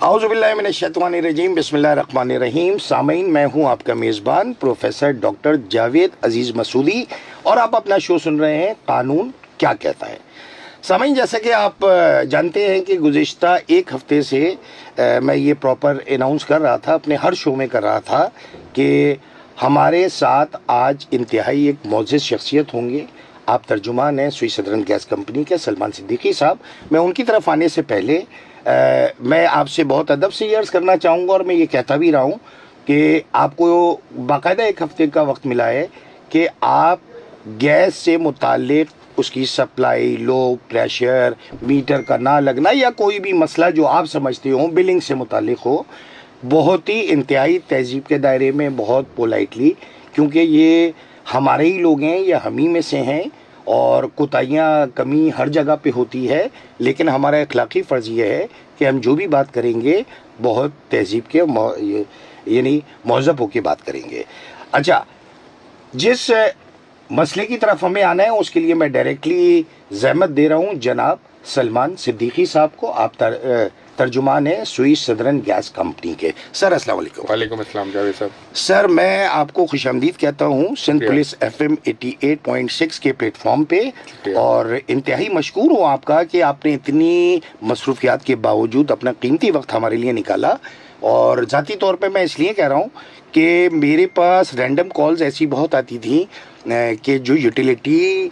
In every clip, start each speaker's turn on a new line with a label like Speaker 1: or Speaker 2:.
Speaker 1: औज़ुबिल्लाहिमिनश्शैतानिर्रजीम बिस्मिल्लाहिर्रहमानिर्रहीम। सामीन, मैं हूं आपका मेज़बान प्रोफेसर डॉक्टर जावेद अजीज़ मसूदी और आप अपना शो सुन रहे हैं कानून क्या कहता है। सामीन, जैसा कि आप जानते हैं कि गुज़िश्ता एक हफ़्ते से मैं ये प्रॉपर अनाउंस कर रहा था, अपने हर शो में कर रहा था कि हमारे साथ आज इंतहाई एक मोअज़्ज़ज़ शख्सियत होंगे। आप तर्जुमान हैं सुई सदरन गैस कंपनी के सलमान सिद्दीकी साहब। मैं उनकी तरफ आने से पहले मैं आपसे बहुत अदब से अर्ज़ करना चाहूँगा और मैं ये कहता भी रहा हूँ कि आपको बाकायदा एक हफ़्ते का वक्त मिला है कि आप गैस से मुताल्लिक़ उसकी सप्लाई, लो प्रेशर, मीटर का ना लगना या कोई भी मसला जो आप समझते हो बिलिंग से मुताल्लिक़ हो, बहुत ही इंतहाई तहज़ीब के दायरे में, बहुत पोलाइटली, क्योंकि ये हमारे ही लोग हैं या हम ही में से हैं और कोताहियाँ कमी हर जगह पे होती है, लेकिन हमारा अखलाक़ी फ़र्ज़ ये है कि हम जो भी बात करेंगे बहुत तहज़ीब के यानी मौज़ब होकर बात करेंगे। अच्छा, जिस मसले की तरफ हमें आना है उसके लिए मैं डायरेक्टली ज़हमत दे रहा हूँ जनाब सलमान सिद्दीकी साहब को। आप तर्जुमान है सुई सदरन गैस कंपनी के। सर अस्सलाम वालेकुम।
Speaker 2: वालेकुम अस्सलाम जावेद साहब।
Speaker 1: सर, मैं आपको खुशामदीद कहता हूँ सिंध पुलिस FM 88.6 के प्लेटफॉर्म पे, और इंतहाई मशकूर हूँ आपका कि आपने इतनी मसरूफियात के बावजूद अपना कीमती वक्त हमारे लिए निकाला। और ज़ाती तौर पे मैं इसलिए कह रहा हूँ कि मेरे पास रैंडम कॉल्स ऐसी बहुत आती थी कि जो यूटिलिटी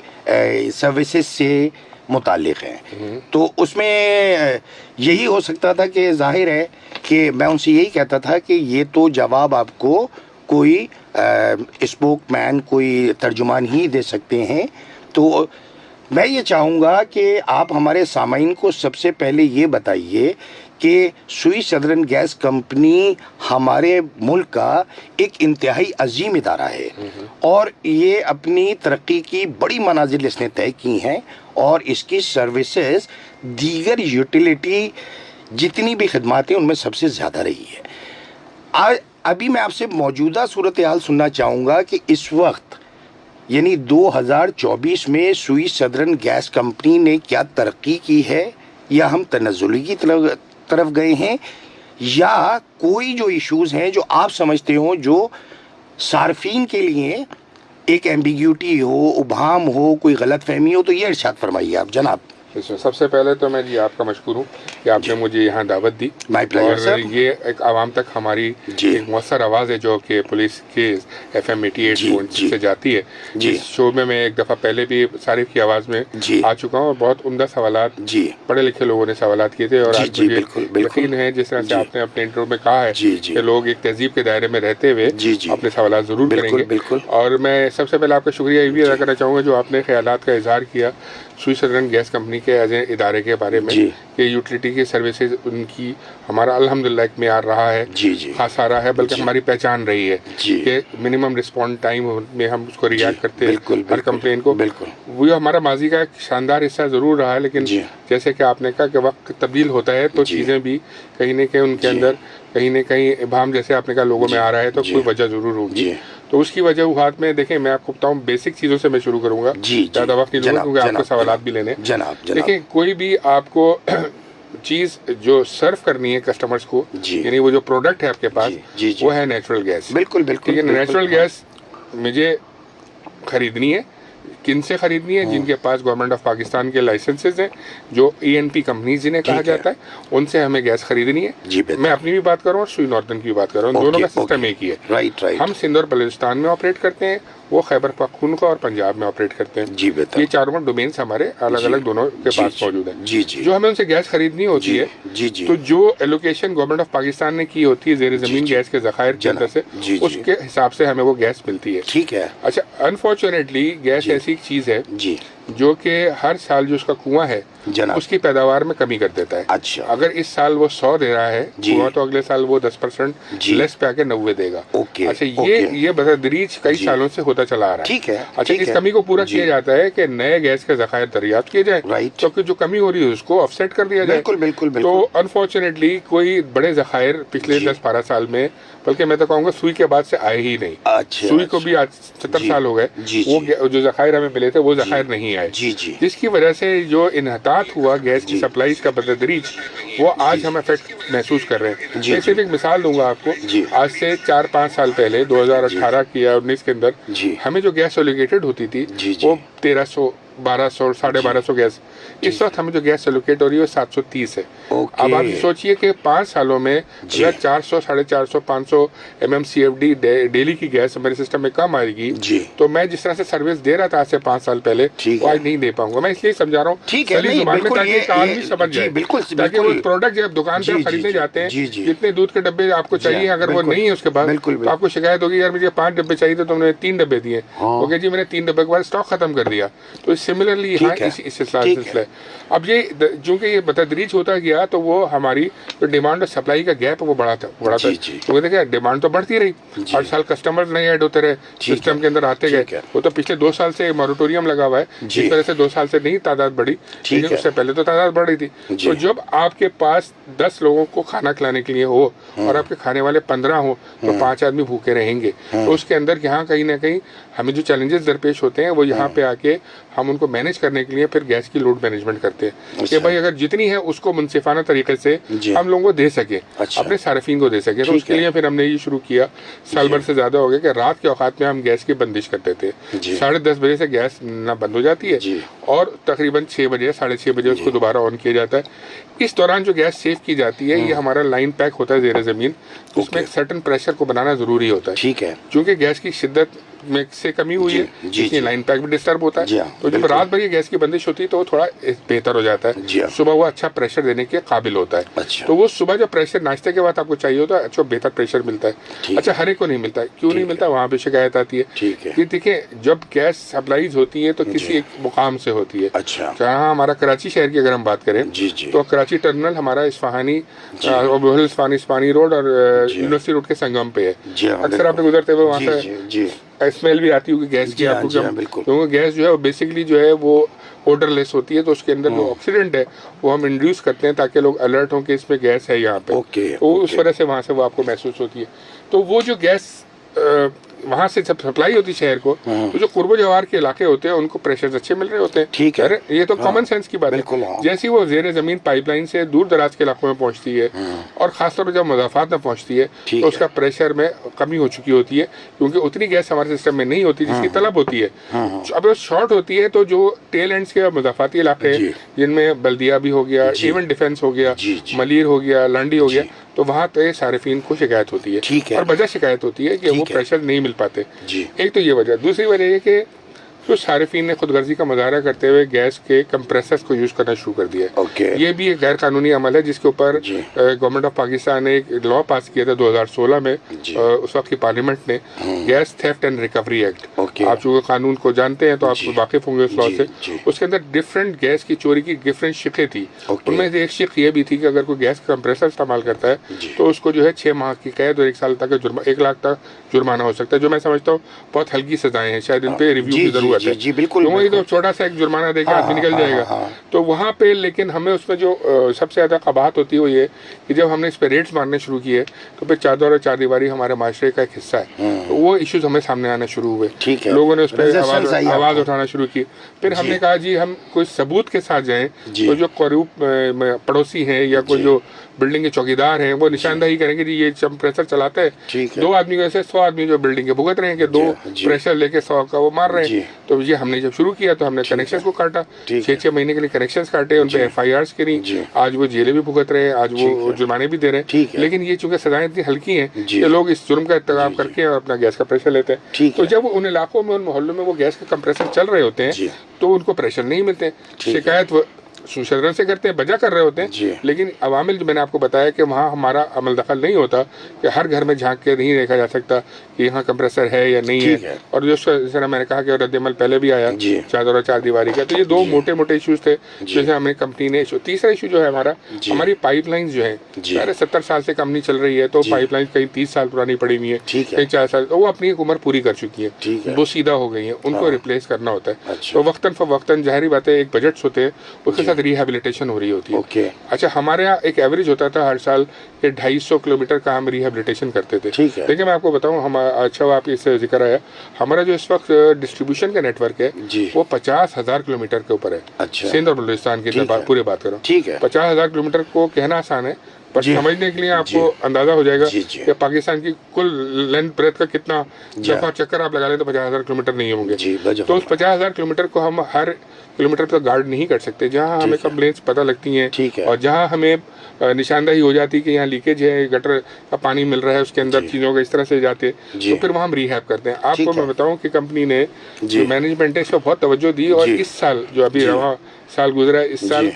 Speaker 1: सर्विसेज से मुताल्लिक़ हैं, तो उसमें यही हो सकता था कि ज़ाहिर है कि मैं उनसे यही कहता था कि ये तो जवाब आपको कोई स्पोकमैन, कोई तर्जुमान ही दे सकते हैं। तो मैं ये चाहूँगा कि आप हमारे सामाईन को सबसे पहले ये बताइए कि सुई सदरन गैस कंपनी हमारे मुल्क का एक इंतहाई अजीम इदारा है और ये अपनी तरक्की की बड़ी मनाजिल इसने तय की हैं और इसकी सर्विसेज दीगर यूटिलिटी जितनी भी खिदमात हैं उनमें सबसे ज़्यादा रही है। अभी मैं आपसे मौजूदा सूरत हाल सुनना चाहूँगा कि इस वक्त यानी 2024 में सुई सदरन गैस कंपनी ने क्या तरक्की की है, या हम तनज़्ज़ुली की तरफ गए हैं, या कोई जो इश्यूज़ हैं जो आप समझते हो जो सार्फिन के लिए एक एम्बिग्यूटी हो, उबहम हो, कोई गलत फहमी हो, तो ये इरशाद फरमाइए आप जनाब।
Speaker 2: सबसे पहले तो मैं जी आपका मशकूर हूँ कि आपने मुझे यहाँ दावत दी।
Speaker 1: माय प्लेजर
Speaker 2: और
Speaker 1: सर।
Speaker 2: ये एक आवाम तक हमारी एक मौसर आवाज़ है जो कि पुलिस के FM 88.6 से जाती है। इस शो में मैं एक दफ़ा पहले भी सारिफ की आवाज़ में आ चुका हूँ और बहुत उम्दा सवालात पढ़े लिखे लोगों ने सवालात किए थे। और आज मुझे यकीन है जिस तरह से आपने अपने इंटरव्यू में कहा है कि लोग एक तहजीब के दायरे में रहते हुए अपने सवालात ज़रूर करेंगे। और मैं सबसे पहले आपका शुक्रिया ये भी अदा करना चाहूँगा जो आपने ख्यालात का इजहार किया सुई सदरन गैस कंपनी के एज ए इदारे के बारे में कि यूटिलिटी की सर्विसेज उनकी हमारा अल्हम्दुलिल्लाह एक मेयार रहा है, खास आ रहा है, बल्कि हमारी पहचान रही है कि मिनिमम रिस्पॉन्ड टाइम में हम उसको रिएक्ट करते हैं हर कंप्लेन को। वो हमारा माजी का एक शानदार हिस्सा ज़रूर रहा है, लेकिन जैसे कि आपने कहा कि वक्त तब्दील होता है तो चीज़ें भी कहीं न कहीं उनके अंदर कहीं न कहीं इबाम, जैसे आपने कहा, लोगों में आ रहा है, तो कोई वजह ज़रूर होगी। तो उसकी वजह में देखें, मैं आपको बताऊं बेसिक चीज़ों से मैं शुरू करूंगा, ज़्यादा वक्त नहीं लूँगा क्योंकि आपको सवालात भी लेने। देखिए, कोई भी आपको चीज़ जो सर्व करनी है कस्टमर्स को, यानी वो जो प्रोडक्ट है आपके पास, वो है नेचुरल गैस।
Speaker 1: बिल्कुल।
Speaker 2: ठीक है, नेचुरल गैस मुझे खरीदनी है। किन से खरीदनी है? जिनके पास गवर्नमेंट ऑफ पाकिस्तान के लाइसेंसेज हैं, जो ENP कंपनीज जिन्हें कहा जाता है, उनसे हमें गैस खरीदनी है। मैं अपनी भी बात कर रहा हूँ और सुई नॉर्दर्न की भी बात कर रहा हूँ, दोनों का सिस्टम एक ही है।
Speaker 1: राइट।
Speaker 2: हम सिंध और बलूचिस्तान में ऑपरेट करते हैं, वो खैबर पख्तूनख्वा और पंजाब में ऑपरेट करते हैं। ये चारों डोमेन्स हमारे अलग अलग दोनों के पास मौजूद है। जो हमें उनसे गैस खरीदनी होती है, तो जो एलोकेशन गवर्नमेंट ऑफ पाकिस्तान ने की होती है जेर जमीन गैस के ज़खायर के अंदर से, उसके हिसाब से हमें वो गैस मिलती है।
Speaker 1: ठीक है।
Speaker 2: अच्छा, अनफॉर्चुनेटली गैस ऐसी एक चीज़ है जो कि हर साल जो उसका कुआं है उसकी पैदावार में कमी कर देता है।
Speaker 1: अच्छा।
Speaker 2: अगर इस साल वो 100 दे रहा है कुआं, तो अगले साल वो 10% लेस पे आके 90 देगा। अच्छा, ये बतदरीज कई सालों से होता चला आ रहा है।
Speaker 1: ठीक है।
Speaker 2: अच्छा, इस कमी को पूरा किया जाता है कि नए गैस के ज़खायर दरियाफ्त किए जाए, क्योंकि जो कमी हो रही है उसको ऑफसेट कर दिया जाए।
Speaker 1: बिल्कुल।
Speaker 2: तो अनफॉर्चुनेटली कोई बड़े ज़खायर पिछले 10-12 साल में, बल्कि मैं तो कहूँगा सुई के बाद से आए ही नहीं। सुई को भी आज 70 साल हो गए, वो जो ज़खायर हमें मिले थे वो ज़खायर नहीं नहीं आए,
Speaker 1: जी जी,
Speaker 2: जिसकी वजह से जो इन्हतात हुआ गैस की सप्लाईज का बतदरीज, वो आज हम इफेक्ट महसूस कर रहे हैं। मैं सिर्फ एक मिसाल दूंगा आपको, आज से 4-5 साल पहले 2018 की या 19 के अंदर हमें जो गैस एलोकेटेड होती थी वो 1300, 1200, 1250 गैस, इस वक्त हमें जो गैस एलोकेट हो रही है 730 है। अब आप सोचिए कि 5 सालों में अगर 400, 450, 500 MMCFD डेली की गैस हमारे सिस्टम में कम आएगी, तो मैं जिस तरह से सर्विस दे रहा था आज से 5 साल पहले, वो आज नहीं दे पाऊंगा। मैं इसलिए समझा रहा हूँ जुबान में, ताकि एक आदमी समझ जाए, ताकि वो प्रोडक्ट जब दुकान से खरीदने जाते हैं, जितने दूध के डब्बे आपको चाहिए, अगर वो नहीं है उसके बाद, तो आपको शिकायत होगी, यार मुझे 5 डब्बे चाहिए तो तुमने 3 डब्बे दिए, ओके जी मैंने 3 डब्बे के बाद स्टॉक खत्म कर दिया। तो सिमिलरली यहाँ इस सिलसिला है। अब ये चूंकि ये बतदरीज होता गया, तो वो हमारी जो डिमांड और सप्लाई का गैप है वो बढ़ा था। तो देखिए डिमांड तो बढ़ती रही, हर साल कस्टमर नए ऐड होते रहे, सिस्टम के अंदर आते गए। वो तो पिछले 2 साल से मॉरिटोरियम लगा हुआ है, इस वजह से 2 साल से नहीं तादाद बढ़ी, लेकिन उससे पहले तो तादाद बढ़ रही थी। तो जब आपके पास 10 लोगों को खाना खिलाने के लिए हो और आपके खाने वाले 15 हो, तो 5 आदमी भूखे रहेंगे। तो उसके अंदर यहाँ कहीं ना कहीं हमें जो चैलेंजेस दरपेश होते हैं, वो यहाँ पे आके हम उनको मैनेज करने के लिए फिर गैस की लोड मैनेजमेंट करते हैं कि भाई अगर जितनी है उसको मुनसिफाना तरीके से हम लोगों को दे सके, अपने सार्फिन को दे सके। तो उसके लिए फिर हमने ये शुरू किया, साल भर से ज्यादा हो गया, कि रात के औकात में हम गैस की बंदिश करते थे। 10:30 बजे से गैस ना बंद हो जाती है और तकरीबन 6 बजे 6:30 बजे उसको दोबारा ऑन किया जाता है। इस दौरान जो गैस सेव की जाती है, ये हमारा लाइन पैक होता है जेर जमीन, उसमें एक सर्टन प्रेशर को बनाना जरूरी होता है।
Speaker 1: ठीक है,
Speaker 2: क्योंकि गैस की शिद्दत में से कमी हुई है, इसलिए लाइन पैक भी डिस्टर्ब होता है। तो जब रात भर ये गैस की बंदिश होती है तो वो थोड़ा बेहतर हो जाता है, सुबह वो अच्छा प्रेशर देने के काबिल होता है। तो वो सुबह जो प्रेशर नाश्ते के बाद आपको चाहिए होता है, अच्छा बेहतर प्रेशर मिलता है। अच्छा हर एक को नहीं मिलता है, क्यों नहीं मिलता, वहाँ पे शिकायत आती है कि देखिए जब गैस सप्लाईज होती है तो किसी एक मुकाम से होती है। जहाँ हमारा कराची शहर की अगर हम बात करें, तो कराची टर्मिनल हमारा इस्फहानी इस्फहानी रोड और यूनिवर्सिटी रोड के संगम पे है। अक्सर आपने गुजरते हुए वहाँ से स्मेल भी आती होगी गैस की आपको, क्योंकि गैस जो है बेसिकली जो है वो ओडरलेस होती है, तो उसके अंदर जो ऑक्सीडेंट है वो हम इंड्यूस करते हैं ताकि लोग अलर्ट हों कि इसमें गैस है यहाँ पे। तो उस वजह से वहाँ से वो आपको महसूस होती है। तो वो जो गैस वहाँ से जब सप्लाई होती है शहर को, तो जो कुर्बो जवार के इलाके होते हैं उनको प्रेशर अच्छे मिल रहे होते हैं।
Speaker 1: ठीक है,
Speaker 2: ये तो कॉमन सेंस की बात है। जैसी वो जेर जमीन पाइपलाइन से दूर दराज के इलाकों में पहुंचती है और खासतौर पर जब मुजाफात में पहुंचती है, तो उसका प्रेशर में कमी हो चुकी होती है, क्योंकि उतनी गैस हमारे सिस्टम में नहीं होती जिसकी तलब होती है। अब शॉर्ट होती है, तो जो टेल एंड्स के मुजाफाती इलाके हैं, जिनमें बल्दिया भी हो गया, इवन डिफेंस हो गया, मलीर हो गया, लांडी हो गया, तो वहाँ पे सारिफीन को शिकायत होती है। और वजह शिकायत होती है कि वो प्रेशर नहीं मिल पाते। एक तो ये वजह, दूसरी वजह ये कि तो सारिफीन ने खुदगर्जी का मुजाहरा करते हुए गैस के कंप्रेसर्स को यूज करना शुरू कर दिया। ये भी एक गैर कानूनी अमल है, जिसके ऊपर गवर्नमेंट ऑफ पाकिस्तान ने एक लॉ पास किया था 2016 में, उस वक्त की पार्लियामेंट ने, gas theft and recovery act. आप जो कानून को जानते हैं तो आप वाकिफ होंगे उस लॉ से। उसके अंदर डिफरेंट गैस की चोरी की डिफरेंट शिकें थी। उनमें से एक शिक ये भी थी कि अगर कोई गैस कंप्रेसर इस्तेमाल करता है तो उसको जो है 6 माह की कैद और 1 साल तक 1 लाख तक जुर्माना हो सकता है, जो मैं समझता हूँ बहुत हल्की सजाएं हैं, शायद इन पे रिव्यू की जरूरत है।
Speaker 1: जी बिल्कुल,
Speaker 2: तो छोटा सा एक जुर्माना देकर आदमी निकल जाएगा। तो वहाँ पे लेकिन हमें उसमें जो सबसे ज्यादा कबाहत होती है वो ये कि जब हमने इस पे रेट्स मारने शुरू किए, तो फिर चादर और चारदीवारी हमारे माशरे का एक हिस्सा है, तो वो इश्यूज हमें सामने आना शुरू हुए। लोगों ने उस पर आवाज उठाना शुरू की। फिर हमने कहा जी हम कोई सबूत के साथ जाएं, तो जो करीब पड़ोसी हैं या कोई जो बिल्डिंग के चौकीदार हैं वो निशानदही करेंगे जी ये कंप्रेसर चलाता है, 2 आदमी में से 100 आदमी जो बिल्डिंग के भुगत रहे हैं कि 2 प्रेशर लेके 100 का वो मार रहे हैं। तो ये हमने जब शुरू किया तो हमने कनेक्शंस को काटा, 6-6 महीने के लिए कनेक्शंस काटे, उन पे FIRs करी, आज वो जेलें भी भुगत रहे हैं, आज वो जुर्माने भी दे रहे हैं। लेकिन ये चूंकि सजाएं इतनी हल्की हैं कि लोग इस जुर्म का इर्तिकाब करके और अपना गैस का प्रेशर लेते हैं। तो जब उन इलाकों में, उन मोहल्लों में वो गैस के कंप्रेसर चल रहे होते हैं, तो उनको प्रेशर नहीं मिलते। शिकायत सुशरण से करते हैं, बजा कर रहे होते हैं, लेकिन अवामिल जो मैंने आपको बताया कि वहाँ हमारा अमल दखल नहीं होता, कि हर घर में झांक के नहीं देखा जा सकता कि यहाँ कंप्रेसर है या नहीं है। और जो मैंने कहा कि रद्दमल पहले भी आया चादर और चारदीवारी का, तो ये 2 मोटे मोटे इशूज थे जैसे हमें कंपनी ने इशू। तीसरा इशू जो है हमारी पाइपलाइन जो है, सारे 70 साल से कंपनी चल रही है, तो पाइपलाइन कहीं 30 साल पुरानी पड़ी हुई है, कहीं 4 साल, तो वो अपनी एक उम्र पूरी कर चुकी है, वो सीधा हो गई है, उनको रिप्लेस करना होता है। तो वक्तन फवक्तन जाहिर बात है एक बजट होते हैं, उसके साथ तक रिहेबिलिटेशन हो रही होती है।
Speaker 1: ओके।
Speaker 2: अच्छा, हमारे यहाँ एक एवरेज होता था हर साल कि 250 किलोमीटर का हम रिहेबिलिटेशन करते थे।
Speaker 1: ठीक है।
Speaker 2: लेकिन मैं आपको बताऊँ, हम अच्छा आप इससे जिक्र आया, हमारा जो इस वक्त डिस्ट्रीब्यूशन का नेटवर्क है वो 50,000 किलोमीटर के ऊपर है।
Speaker 1: अच्छा।
Speaker 2: सिंध और बलूचिस्तान की पूरी बात करो।
Speaker 1: ठीक है।
Speaker 2: 50,000 किलोमीटर को कहना आसान है, पर समझने के लिए आपको अंदाजा हो जाएगा कि पाकिस्तान की कुल लेंथ ब्रेथ का कितना दफा चक्कर आप लगा लें तो 50,000 किलोमीटर नहीं होंगे। तो उस 50,000 किलोमीटर को हम हर किलोमीटर पर गार्ड नहीं कर सकते। जहाँ हमें कंप्लेंट्स पता लगती हैं और जहाँ हमें निशानदाही हो जाती है कि यहाँ लीकेज है, गटर का पानी मिल रहा है, उसके अंदर चीज़ों का इस तरह से जाते हैं, तो फिर वहाँ हम रिहैब करते हैं। आपको मैं बताऊँ कि कंपनी ने जो मैनेजमेंट है इसको बहुत तवज्जो दी, और इस साल जो अभी रवा साल गुजरा है, इस साल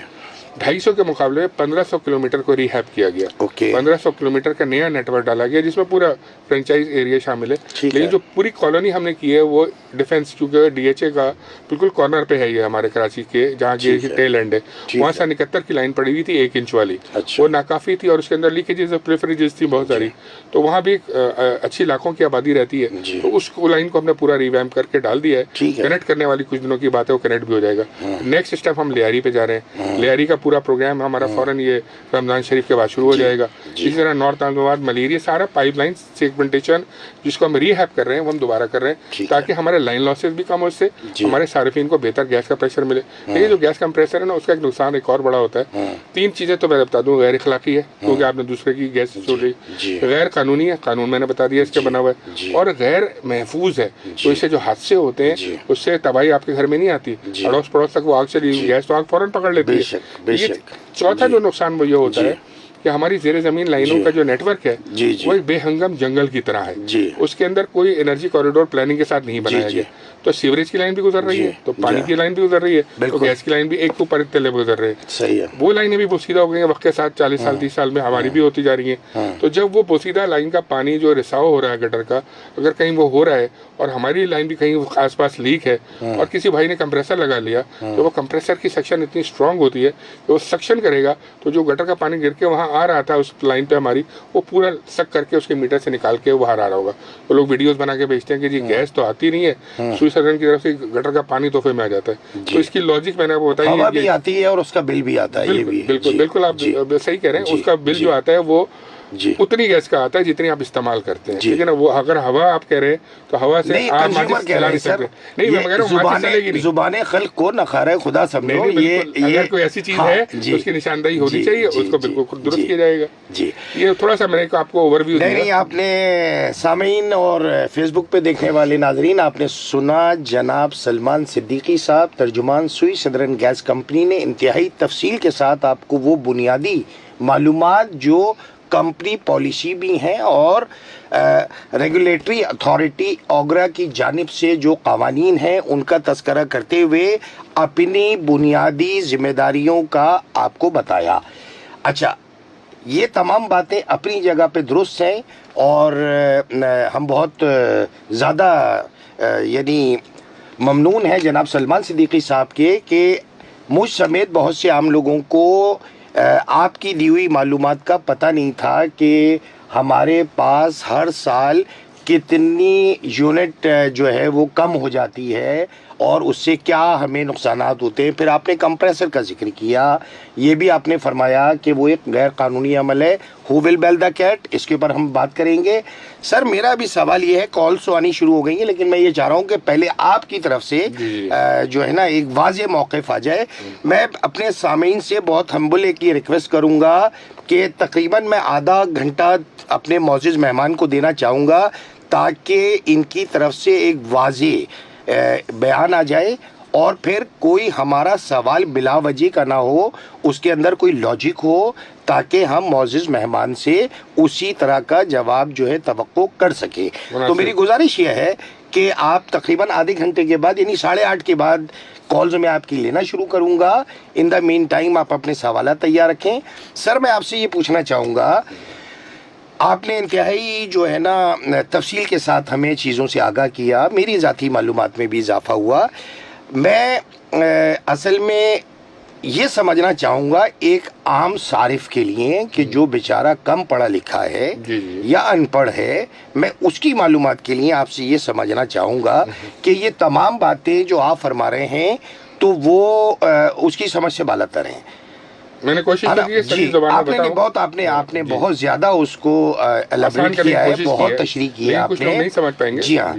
Speaker 2: 250 के मुकाबले में 1500 किलोमीटर को रिहैब किया गया। 1500 किलोमीटर का नया नेटवर्क डाला गया जिसमें पूरा फ्रेंचाइज एरिया शामिल है। लेकिन जो पूरी कॉलोनी हमने की है वो डिफेंस, क्योंकि डीएचए का बिल्कुल कॉर्नर पे है ये हमारे कराची के, जहाँ की टेल एंड है, वहाँ से 71 की लाइन पड़ी हुई थी 1 इंच वाली। वो नाकाफी थी और उसके अंदर लीकेजेस और प्रेफरेजेस थी बहुत सारी। तो वहाँ भी अच्छी लाखों की आबादी रहती है, तो उस लाइन को हमने पूरा रिवैम्प करके डाल दिया है। कनेक्ट करने वाली कुछ दिनों की बात है, वो कनेक्ट भी हो जाएगा। नेक्स्ट स्टेप हम लियारी पे जा रहे हैं। लियारी का पूरा प्रोग्राम हमारा फौरन ये रमजान शरीफ के बाद शुरू हो जाएगा। इसी तरह नॉर्थ आलमाबाद, मलेरिया, सारा पाइपलाइन सेगमेंटेशन जिसको हम रीहैब कर रहे हैं वो हम दोबारा कर रहे हैं, ताकि हमारे लाइन लॉसेस भी कम हो, उससे हमारे सार्फिन को बेहतर गैस का प्रेशर मिले। लेकिन जो गैस कंप्रेसर है ना, उसका एक नुकसान एक और बड़ा होता है। 3 चीजें तो मैं बता दूं, गैर इखलाकी है क्योंकि आपने दूसरे की गैस छोड़ दी, गैर कानूनी है, कानून मैंने बता दिया इसके बना हुआ है, और गैर महफूज है। तो इससे जो हादसे होते हैं उससे तबाही आपके घर में नहीं आती, अड़ोस पड़ोस तक वो आग चली, गैस तो आग फौरन पकड़ लेती है। चौथा जो नुकसान वो ये होता है कि हमारी जेर जमीन लाइनों का जो नेटवर्क है वो एक बेहंगम जंगल की तरह है। उसके अंदर कोई एनर्जी कॉरिडोर प्लानिंग के साथ नहीं बनाया गया। तो सीवरेज की लाइन भी गुजर रही है, तो पानी की लाइन भी गुजर रही है, तो गैस की लाइन भी एक ऊपर तले गुजर रही है। सही है। वो लाइनें भी बोसीदा हो गई हैं वक्त के साथ, 40 साल 30 साल में हमारी भी होती जा रही है। तो जब वो बोसीदा लाइन का पानी जो रिसाव हो रहा है गटर का, अगर कहीं वो हो रहा है और हमारी लाइन भी कहीं आसपास लीक है और किसी भाई ने कंप्रेसर लगा लिया, तो वो कंप्रेसर की सक्शन इतनी स्ट्रांग होती है कि वो सक्शन करेगा, तो जो गटर का पानी गिर के वहाँ आ रहा था उस लाइन पे हमारी, वो पूरा सक करके उसके मीटर से निकाल के बाहर आ रहा होगा। तो लोग वीडियोस बना के भेजते हैं कि जी गैस तो आती नहीं है, सुई सर्जन की तरफ से गटर का पानी तोहफे में आ जाता है। तो इसकी लॉजिक मैंने आपको बताई,
Speaker 1: हवा भी आती है और उसका बिल भी आता है।
Speaker 2: बिल्कुल आप सही कह रहे हैं। उसका बिल जो आता है वो उतनी गैस का आता है जितनी आप इस्तेमाल करते हैं। लेकिन वो अगर हवा आप कह रहे हैं तो हवा से आप माचिस जला नहीं सकते। नहीं, मैं कह रहा हूं माचिस चलेगी नहीं।
Speaker 1: जुबाने खल्क को न खा रहे खुदा समझो। ये
Speaker 2: अगर कोई ऐसी चीज है तो उसकी निशानदेही होनी चाहिए, उसको बिल्कुल दुरुस्त किया जाएगा। जी, ये थोड़ा सा मैंने आपको ओवरव्यू दिया।
Speaker 1: नहीं, आपने सामीन और फेसबुक पे देखने वाले नाजरीन, आपने सुना जनाब सलमान सिद्दीकी साहब, तर्जुमान सुई सदरन गैस कंपनी ने इंतहाई तफसील के साथ आपको वो बुनियादी मालूमात जो कंपनी पॉलिसी भी हैं और रेगुलेटरी अथॉरिटी ओगरा की जानिब से जो कावानीन हैं उनका तस्करा करते हुए अपनी बुनियादी जिम्मेदारियों का आपको बताया। अच्छा, ये तमाम बातें अपनी जगह पे दुरुस्त हैं और हम बहुत ज़्यादा यानी ममनून हैं जनाब सलमान सिद्दीकी साहब के कि मुझ समेत बहुत से आम लोगों को आपकी दी हुई मालूमात का पता नहीं था कि हमारे पास हर साल कितनी यूनिट जो है वो कम हो जाती है और उससे क्या हमें नुकसानात होते हैं। फिर आपने कंप्रेसर का जिक्र किया, ये भी आपने फरमाया कि वो एक गैर कानूनी अमल है। Who will bell the cat, इसके ऊपर हम बात करेंगे। सर, मेरा भी सवाल ये है, कॉल्स तो आनी शुरू हो गई है, लेकिन मैं ये चाह रहा हूँ कि पहले आपकी तरफ से जो है ना एक वाज़ेह मौक़िफ़ आ जाए। मैं अपने सामीन से बहुत हम्बल की रिक्वेस्ट करूँगा कि तकरीबन मैं आधा घंटा अपने मौजूद मेहमान को देना चाहूँगा ताकि इनकी तरफ से एक वाज़ेह बयान आ जाए और फिर कोई हमारा सवाल बिला वजह का ना हो, उसके अंदर कोई लॉजिक हो, ताकि हम मौजूद मेहमान से उसी तरह का जवाब जो है तवक्को कर सके। तो मेरी गुजारिश यह है कि आप तकरीबन आधे घंटे के बाद यानी 8:30 के बाद कॉल्स में आपकी लेना शुरू करूंगा। इन द मीन टाइम आप अपने सवाल तैयार रखें। सर, मैं आपसे ये पूछना चाहूँगा, आपने इंतहाई जो है ना तफसील के साथ हमें चीज़ों से आगाह किया, मेरी ज़ाती मालूमात में भी इजाफा हुआ। मैं असल में ये समझना चाहूँगा एक आम सारिफ के लिए कि जो बेचारा कम पढ़ा लिखा है या अनपढ़ है, मैं उसकी मालूमात के लिए आपसे ये समझना चाहूँगा कि ये तमाम बातें जो आप फरमा रहे हैं तो वो उसकी समझ से बालातर हैं।
Speaker 2: मैंने कोशिश की है सही ज़बान में बताऊं।
Speaker 1: बहुत आपने बहुत ज्यादा उसको एलाबोरेट किया है, बहुत तशरीह की है आपने,
Speaker 2: कुछ लोग नहीं समझ पाएंगे।
Speaker 1: जी हाँ।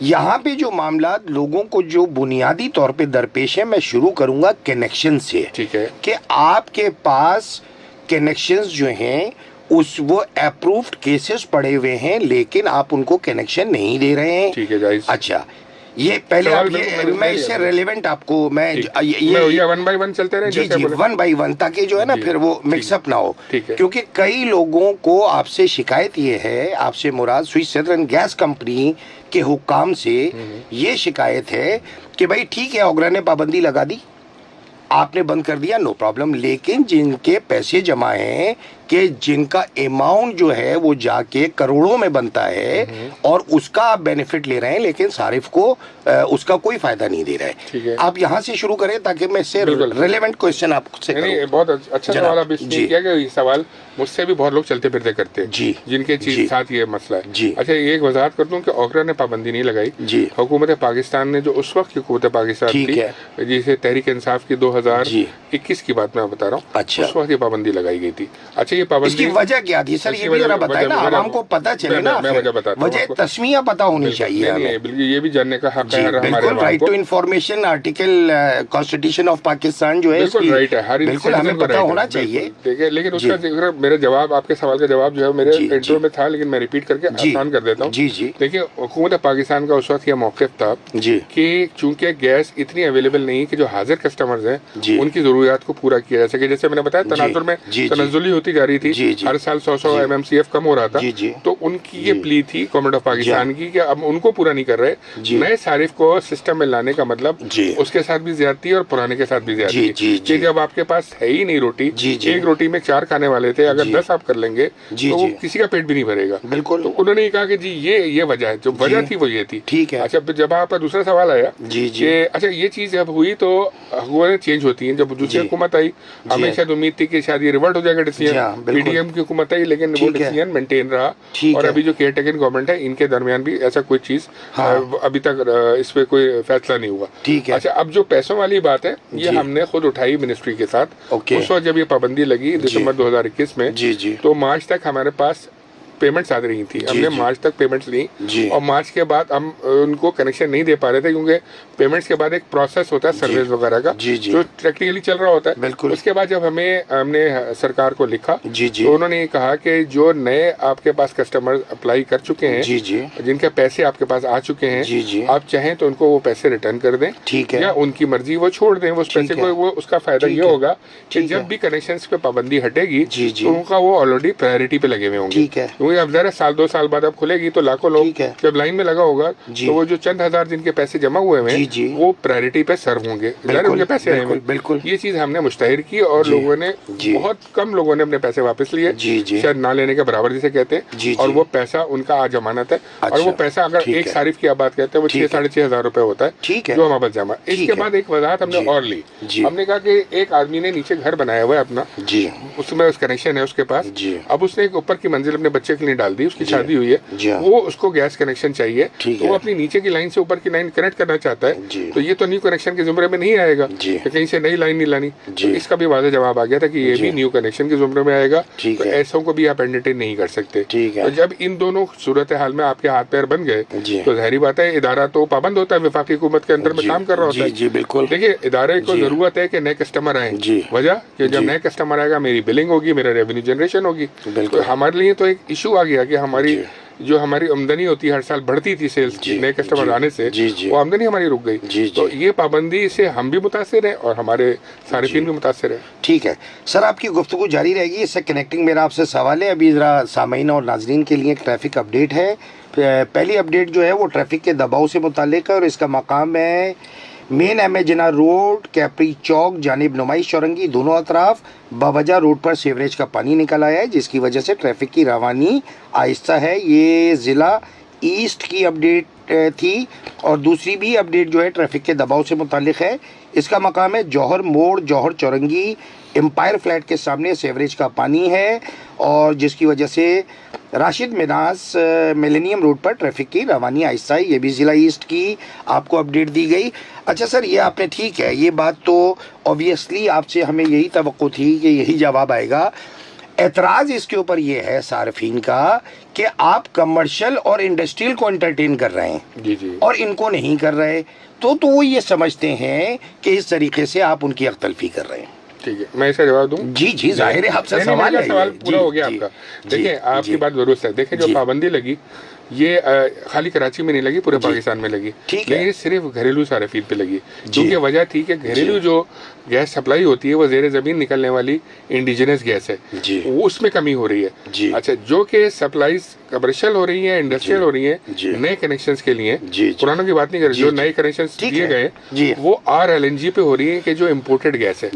Speaker 1: यहाँ पे जो मामला लोगों को जो बुनियादी तौर पे दरपेश है, मैं शुरू करूंगा कनेक्शन से।
Speaker 2: ठीक है
Speaker 1: कि आपके पास कनेक्शंस जो हैं वो अप्रूव्ड केसेस पड़े हुए हैं, लेकिन आप उनको कनेक्शन नहीं दे रहे हैं।
Speaker 2: ठीक है जायज।
Speaker 1: अच्छा, ये पहले आप मैं इससे रेलेवेंट आपको मैं
Speaker 2: ये 1 by 1 चलते रहे।
Speaker 1: जी 1 by 1, ताकि जो है ना फिर वो मिक्सअप ना हो। क्योंकि कई लोगों को आपसे शिकायत ये है, आपसे मुराद स्विस सदर्न गैस कंपनी के हुक्काम से ये शिकायत है कि भाई ठीक है, ओगरा ने पाबंदी लगा दी, आपने बंद कर दिया, नो प्रॉब्लम, लेकिन जिनके पैसे जमा हैं, कि जिनका अमाउंट जो है वो जाके करोड़ों में बनता है और उसका आप बेनिफिट ले रहे हैं, लेकिन सारिफ को उसका कोई फायदा नहीं दे रहे हैं। आप यहाँ से शुरू करें ताकि मैं इससे रेलेवेंट क्वेश्चन आपसे करूं।
Speaker 2: बहुत अच्छा सवाल आप इसने किया कि ये सवाल मुझसे भी बहुत लोग चलते फिरते करते हैं
Speaker 1: जी,
Speaker 2: जिनके साथ ये मसला है जी। अच्छा, ये एक वजाहत कर दूं कि ओगरा ने पाबंदी नहीं लगाई
Speaker 1: जी।
Speaker 2: हुकूमत पाकिस्तान ने, जो उस वक्त की हुकूमत पाकिस्तान थी, जिसे तहरीक इंसाफ की 2021 की बात मैं बता रहा हूँ,
Speaker 1: अच्छा,
Speaker 2: उस वक्त ये पाबंदी लगाई गई थी। अच्छा, ये पाबंदी
Speaker 1: इसकी वजह क्या थी सर, ये भी जरा बताएं ना, आवाम को पता चले ना।
Speaker 2: मैं वजह बताता हूं,
Speaker 1: वजह तस्मीया पता होनी चाहिए हमें।
Speaker 2: बिल्कुल, ये भी जानने का हक है हमारे।
Speaker 1: Right to information article constitution of Pakistan जो है,
Speaker 2: बिल्कुल राइट है,
Speaker 1: बिल्कुल हमें पता होना चाहिए।
Speaker 2: ठीक है, लेकिन उसका जिक्र, मेरा जवाब, आपके सवाल का जवाब जो है मेरे इंट्रो में था, लेकिन मैं रिपीट करके आसान कर देता हूँ।
Speaker 1: जी जी।
Speaker 2: देखिए, हुकूमत पाकिस्तान का उस वक्त यह मौक़िफ़ था कि चूंकि गैस इतनी अवेलेबल नहीं कि जो हाजिर कस्टमर्स हैं उनकी जरूरियात को पूरा किया जा सके। जैसे मैंने बताया, तनाजुर में तनज़्ज़ुली होती जा रही थी, हर साल 100 MMCF कम हो रहा था, तो उनकी ये प्ली थी गवर्नमेंट ऑफ पाकिस्तान की कि अब उनको पूरा नहीं कर रहे, नए सारिफ को सिस्टम में लाने का मतलब उसके साथ भी ज्यादती और पुराने के साथ भी ज्यादती कि जब आपके पास है ही नहीं रोटी, एक रोटी में 4 खाने वाले थे, अगर 10 आप कर लेंगे तो वो किसी का पेट भी नहीं भरेगा।
Speaker 1: बिल्कुल।
Speaker 2: तो उन्होंने कहा कि जी ये वजह है, जो वजह थी वो ये थी।
Speaker 1: ठीक है।
Speaker 2: अच्छा, जब आपका दूसरा सवाल आया कि अच्छा ये चीज जब हुई तो हुकूमतें चेंज होती हैं, जब दूसरी हुकूमत आई हमें शायद उम्मीद थी कि शायद ये रिवर्ट हो जाएगा डिसीजन, PDM की हुकूमत आई, लेकिन वो डिसीजन मेंटेन रहा। और अभी जो केयर टेकन गवर्नमेंट है, इनके दरमियान भी ऐसा कोई चीज अभी तक इस पे कोई फैसला नहीं हुआ।
Speaker 1: ठीक है।
Speaker 2: अच्छा, अब जो पैसों वाली बात है, ये हमने खुद उठाई मिनिस्ट्री के साथ। उस वक्त जब ये पाबंदी लगी दिसंबर 2021 में, तो मार्च तक हमारे पास पेमेंट्स आ रही थी, हमने मार्च तक पेमेंट्स ली, और मार्च के बाद हम उनको कनेक्शन नहीं दे पा रहे थे, क्योंकि पेमेंट्स के बाद एक प्रोसेस होता है सर्विस वगैरह का, जो टेक्निकली चल रहा होता है। उसके बाद जब हमने सरकार को लिखा, तो उन्होंने ये कहा कि जो नए आपके पास कस्टमर अप्लाई कर चुके हैं, जिनके पैसे आपके पास आ चुके हैं, आप चाहें तो उनको वो पैसे रिटर्न कर दें, या उनकी मर्जी वो छोड़ दें उस पैसे को। वो उसका फायदा ये होगा कि जब भी कनेक्शन पे पाबंदी हटेगी तो उनका वो ऑलरेडी प्रायोरिटी पे लगे हुए होंगे। अब जरा साल 2 साल बाद अब खुलेगी तो लाखों लोग जब लाइन में लगा होगा, तो वो जो चंद हजार जिनके पैसे जमा हुए हैं वो प्रायोरिटी पे सर्व होंगे, उनके पैसे आएंगे। बिल्कुल, ये चीज हमने मुश्तहिर की और लोगों ने, बहुत कम लोगों ने अपने पैसे वापस लिए, शायद ना लेने के बराबर जिसे कहते हैं, और वो पैसा उनका आज जमानत है। और वो पैसा अगर एक सारिफ की आप बात कहते हैं, वो 6-6.5 हजार रुपए होता है जो हमारे पास जमा। इसके बाद एक वजाहत हमने और ली, हमने कहा कि एक आदमी ने नीचे घर बनाया हुआ है अपना, उसमें कनेक्शन है उसके पास, अब उसने एक ऊपर की मंजिल अपने बच्चे के लिए डाल दी, उसकी शादी हुई है, वो उसको गैस कनेक्शन चाहिए, तो वो अपनी नीचे की लाइन से ऊपर की लाइन कनेक्ट करना चाहता है, तो ये तो न्यू कनेक्शन के जुमरे में नहीं आएगा, कहीं से नई लाइन नहीं लानी। तो इसका भी वाज़ेह जवाब आ गया था कि ये भी न्यू कनेक्शन के जुमरे में आएगा, तो ऐसों को भी आप एंटरटेन नहीं कर सकते। तो जब इन दोनों सूरत हाल में आपके हाथ पैर बन गए, तो जाहिर बात है इदारा तो पाबंद होता है, वफाकी हुकूमत के अंदर में काम कर रहा होता है। बिल्कुल, देखिए इदारे को जरूरत है कि नए कस्टमर आए, वजह कि जब नए कस्टमर आएगा मेरी बिलिंग होगी, मेरा रेवेन्यू जनरेशन होगी। तो हमारे लिए तो एक इशू आ गया कि हमारी जो हमारी आमदनी होती है हर साल बढ़ती थी सेल्स की, नए कस्टमर आने से वो आमदनी हमारी रुक गई। तो ये पाबंदी से हम भी मुतासिर हैं और हमारे सारिफिन भी मुतासिर हैं।
Speaker 1: ठीक है सर, आपकी गुफ्तगू जारी रहेगी, इससे कनेक्टिंग मेरा आपसे सवाल है। अभी ज़रा सामीन और नाजरीन के लिए ट्रैफिक अपडेट है। पहली अपडेट जो है वो ट्रैफिक के दबाव से मुतालिक है और इसका मकाम है मेन एमेजना रोड, कैपरी चौक जानिब नुमाइश चौरंगी, दोनों अतराफ बावजह रोड पर सीवरेज का पानी निकल आया है, जिसकी वजह से ट्रैफिक की रवानी आहिस्ता है। ये ज़िला ईस्ट की अपडेट थी और दूसरी भी अपडेट जो है ट्रैफिक के दबाव से मुतालिक है। इसका मकाम है जौहर मोड़, जौहर चौरंगी, एम्पायर फ्लैट के सामने सेवरेज का पानी है और जिसकी वजह से राशिद मिनास मिलेनियम रोड पर ट्रैफिक की रवानी आहिस्ता है। ये भी ज़िला ईस्ट की आपको अपडेट दी गई। अच्छा सर, ये आपने ठीक है, ये बात तो ऑब्वियसली आपसे हमें यही तवक्को थी कि यही जवाब आएगा। एतराज़ इसके ऊपर ये है सार्फिन का कि आप कमर्शियल और इंडस्ट्रियल को एंटरटेन कर रहे हैं
Speaker 2: जी जी,
Speaker 1: और इनको नहीं कर रहे, तो वो ये समझते हैं कि इस तरीके से आप उनकी अख्तल्फी कर रहे हैं।
Speaker 2: ठीक है, मैं इसका जवाब दूं?
Speaker 1: जी जी, जाहिर है आपसे सवाल है।
Speaker 2: सवाल पूरा हो गया आपका। देखिए, आपकी बात दुरुस्त है। देखिए, जो पाबंदी लगी ये खाली कराची में नहीं लगी, पूरे पाकिस्तान में लगी, लेकिन ये सिर्फ घरेलू सार्फिन पे लगी। क्योंकि वजह थी कि घरेलू जो गैस सप्लाई होती है वो जेर जमीन निकलने वाली इंडिजिनस गैस है, वो उसमें कमी हो रही है। अच्छा, जो कि सप्लाई कमर्शियल हो रही है, इंडस्ट्रियल हो रही है, नए कनेक्शंस के लिए, पुरानों की बात नहीं कर रहे, जो नए कनेक्शंस दिए गए वो RLNG पे हो रही है, कि जो इम्पोर्टेड गैस है,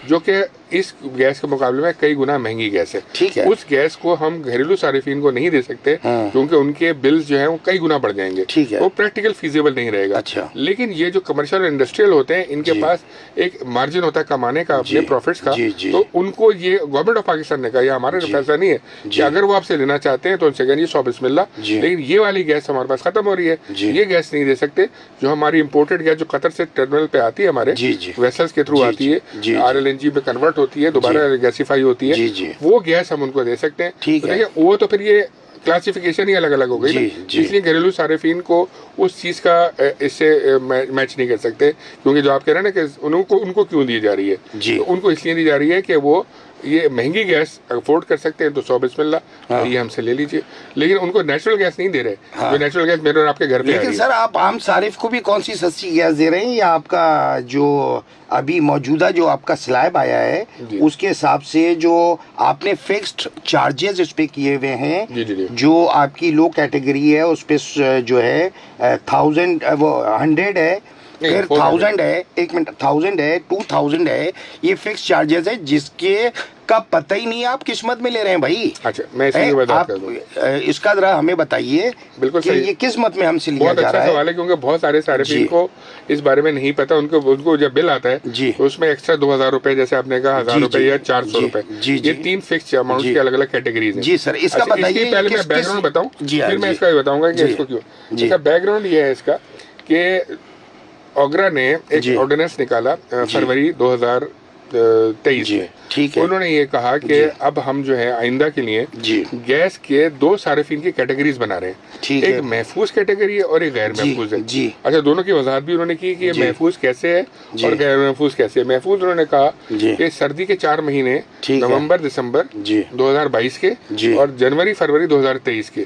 Speaker 2: जो कि इस गैस के मुकाबले में कई गुना महंगी गैस है। उस गैस को हम घरेलू सार्फिन को नहीं दे सकते क्योंकि उनके बिल्स जो है वो कई गुना बढ़ जाएंगे, वो प्रैक्टिकल फीजिबल नहीं रहेगा।
Speaker 1: अच्छा।
Speaker 2: लेकिन ये जो कमर्शियल इंडस्ट्रियल होते हैं, इनके पास एक मार्जिन होता है कमाने का, अपने प्रॉफिट्स का, तो उनको ये गवर्नमेंट ऑफ पाकिस्तान ने कहा, यह हमारा फैसला नहीं है कि अगर वो आपसे लेना चाहते हैं तो उनसे कहेंगे 100 बिस्मिल्लाह, लेकिन ये वाली गैस हमारे पास खत्म हो रही है, ये गैस नहीं दे सकते। जो हमारी इम्पोर्टेड गैस जो कतर से टर्मिनल पे आती है, हमारे वेसल्स के थ्रू आती है, RLNG में कन्वर्ट होती है, दोबारा गैसिफाई होती है, वो गैस हम उनको दे सकते हैं। तो देखिए, वो तो फिर ये क्लासिफिकेशन ही अलग अलग हो गई, इसलिए घरेलू सार्फिन को उस चीज का इससे मैच नहीं कर सकते। क्योंकि जो आप कह रहे हैं ना कि उनको क्यों दी जा रही है, तो उनको इसलिए दी जा रही है कि वो ये महंगी गैस अफोर्ड कर सकते हैं, तो 100 बिस्मिल्लाह ये हमसे ले लीजिए, लेकिन उनको नेचुरल गैस नहीं दे रहे। जो नेचुरल गैस मेरे और आपके घर पे,
Speaker 1: लेकिन सर आप आम सारिफ को भी कौन सी सस्ती गैस दे रहे हैं, या आपका जो अभी मौजूदा जो आपका स्लैब आया है उसके हिसाब से जो आपने फिक्स्ड चार्जेस इस पे किए हुए हैं, जो आपकी लो कैटेगरी है उस पे जो है 1000 वो 100 है, फिर 1000 है, 1 मिनट 1000 है, 2000 है, ये फिक्स चार्जेस है जिसके का पता ही नहीं आप किस्मत में ले रहे हैं भाई।
Speaker 2: अच्छा, मैं इसलिए बता दूं,
Speaker 1: इसका जरा हमें बताइए
Speaker 2: बिल्कुल सही,
Speaker 1: ये किस्मत में हमसे लिया जा रहा है।
Speaker 2: बहुत अच्छा सवाल है, क्योंकि बहुत सारे सार्फिन को इस बारे में नहीं पता। उनको जब बिल आता है तो उसमें एक्स्ट्रा 2000 रुपए, जैसे आपने कहा 1000 रुपए या 400 रुपए, ये 3 फिक्स अमाउंट की अलग अलग कैटेगरीज है।
Speaker 1: जी सर, इसका बताइए।
Speaker 2: पहले मैं बैकग्राउंड बताऊं, फिर मैं इसका बताऊंगा कि इसको क्यों। इसका बैकग्राउंड ये है इसका कि ओगरा ने एक ऑर्डिनेंस निकाला फरवरी 2023 में।
Speaker 1: ठीक है।
Speaker 2: उन्होंने ये कहा कि अब हम जो है आइंदा के लिए गैस के 2 सार्फिन की कैटेगरीज बना रहे हैं, एक महफूज कैटेगरी है और एक गैर महफूज है। अच्छा, दोनों की वजाहत भी उन्होंने की कि ये महफूज कैसे है और गैर महफूज कैसे है। महफूज उन्होंने कहा कि सर्दी के 4 महीने नवंबर दिसंबर 2022 के और जनवरी फरवरी 2023 के,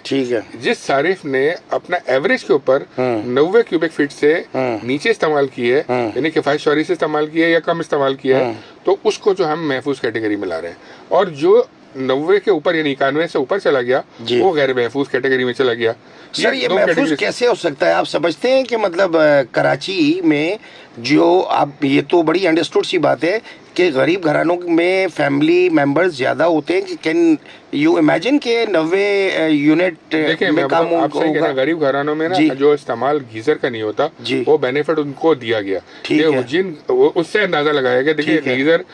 Speaker 2: जिस सारिफ ने अपना एवरेज के ऊपर 90 क्यूबिक फीट से नीचे इस्तेमाल की है, यानी किफायतशौरी से इस्तेमाल किया है या कम इस्तेमाल किया है, तो उसको जो हम महफूज कैटेगरी में ला रहे हैं। और जो 90 के ऊपर यानी 91 से ऊपर चला गया वो गैर महफूज कैटेगरी में चला गया।
Speaker 1: सर, ये महफूज कैसे हो सकता है? आप समझते हैं कि मतलब कराची में जो आप, ये तो बड़ी अंडरस्टूड सी बात है कि गरीब घरानों में फैमिली मेंबर्स ज्यादा होते हैं, कि कैन यू इमेजिन के 90 यूनिट में काम होगा।
Speaker 2: गरीब घरानों में ना जो इस्तेमाल गीजर का नहीं होता, वो बेनिफिट उनको दिया गया। उससे अंदाजा लगाया गया, देखिए गीजर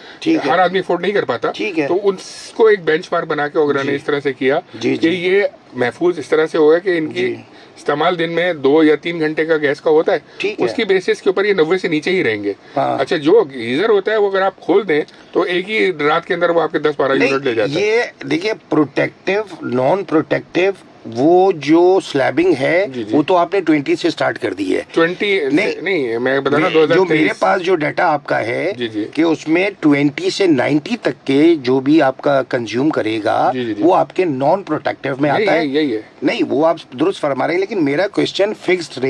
Speaker 2: हर आदमी अफोर्ड नहीं कर पाता, तो उसको एक बेंचमार्क बना के ओगरा ने इस तरह से किया कि ये महफूज इस तरह से होगा कि इनकी इस्तेमाल दिन में 2 या 3 घंटे का गैस का होता है, उसकी बेसिस के ऊपर ये 90 से नीचे ही रहेंगे। अच्छा, जो गीजर होता है वो अगर आप खोल दें तो एक ही रात के अंदर वो आपके 10-12 यूनिट ले जाता है।
Speaker 1: ये देखिए, प्रोटेक्टिव नॉन प्रोटेक्टिव वो जो स्लैबिंग है वो तो आपने 20 से स्टार्ट कर दी है।
Speaker 2: 20 नहीं मैं बता रहा हूं,
Speaker 1: जो मेरे पास जो डाटा आपका है कि उसमें 20 से 90 तक के जो भी आपका कंज्यूम करेगा वो आपके नॉन प्रोटेक्टिव में आता है।
Speaker 2: यही है,
Speaker 1: नहीं वो आप दुरुस्त फरमा रहे हैं, लेकिन मेरा क्वेश्चन फिक्स्ड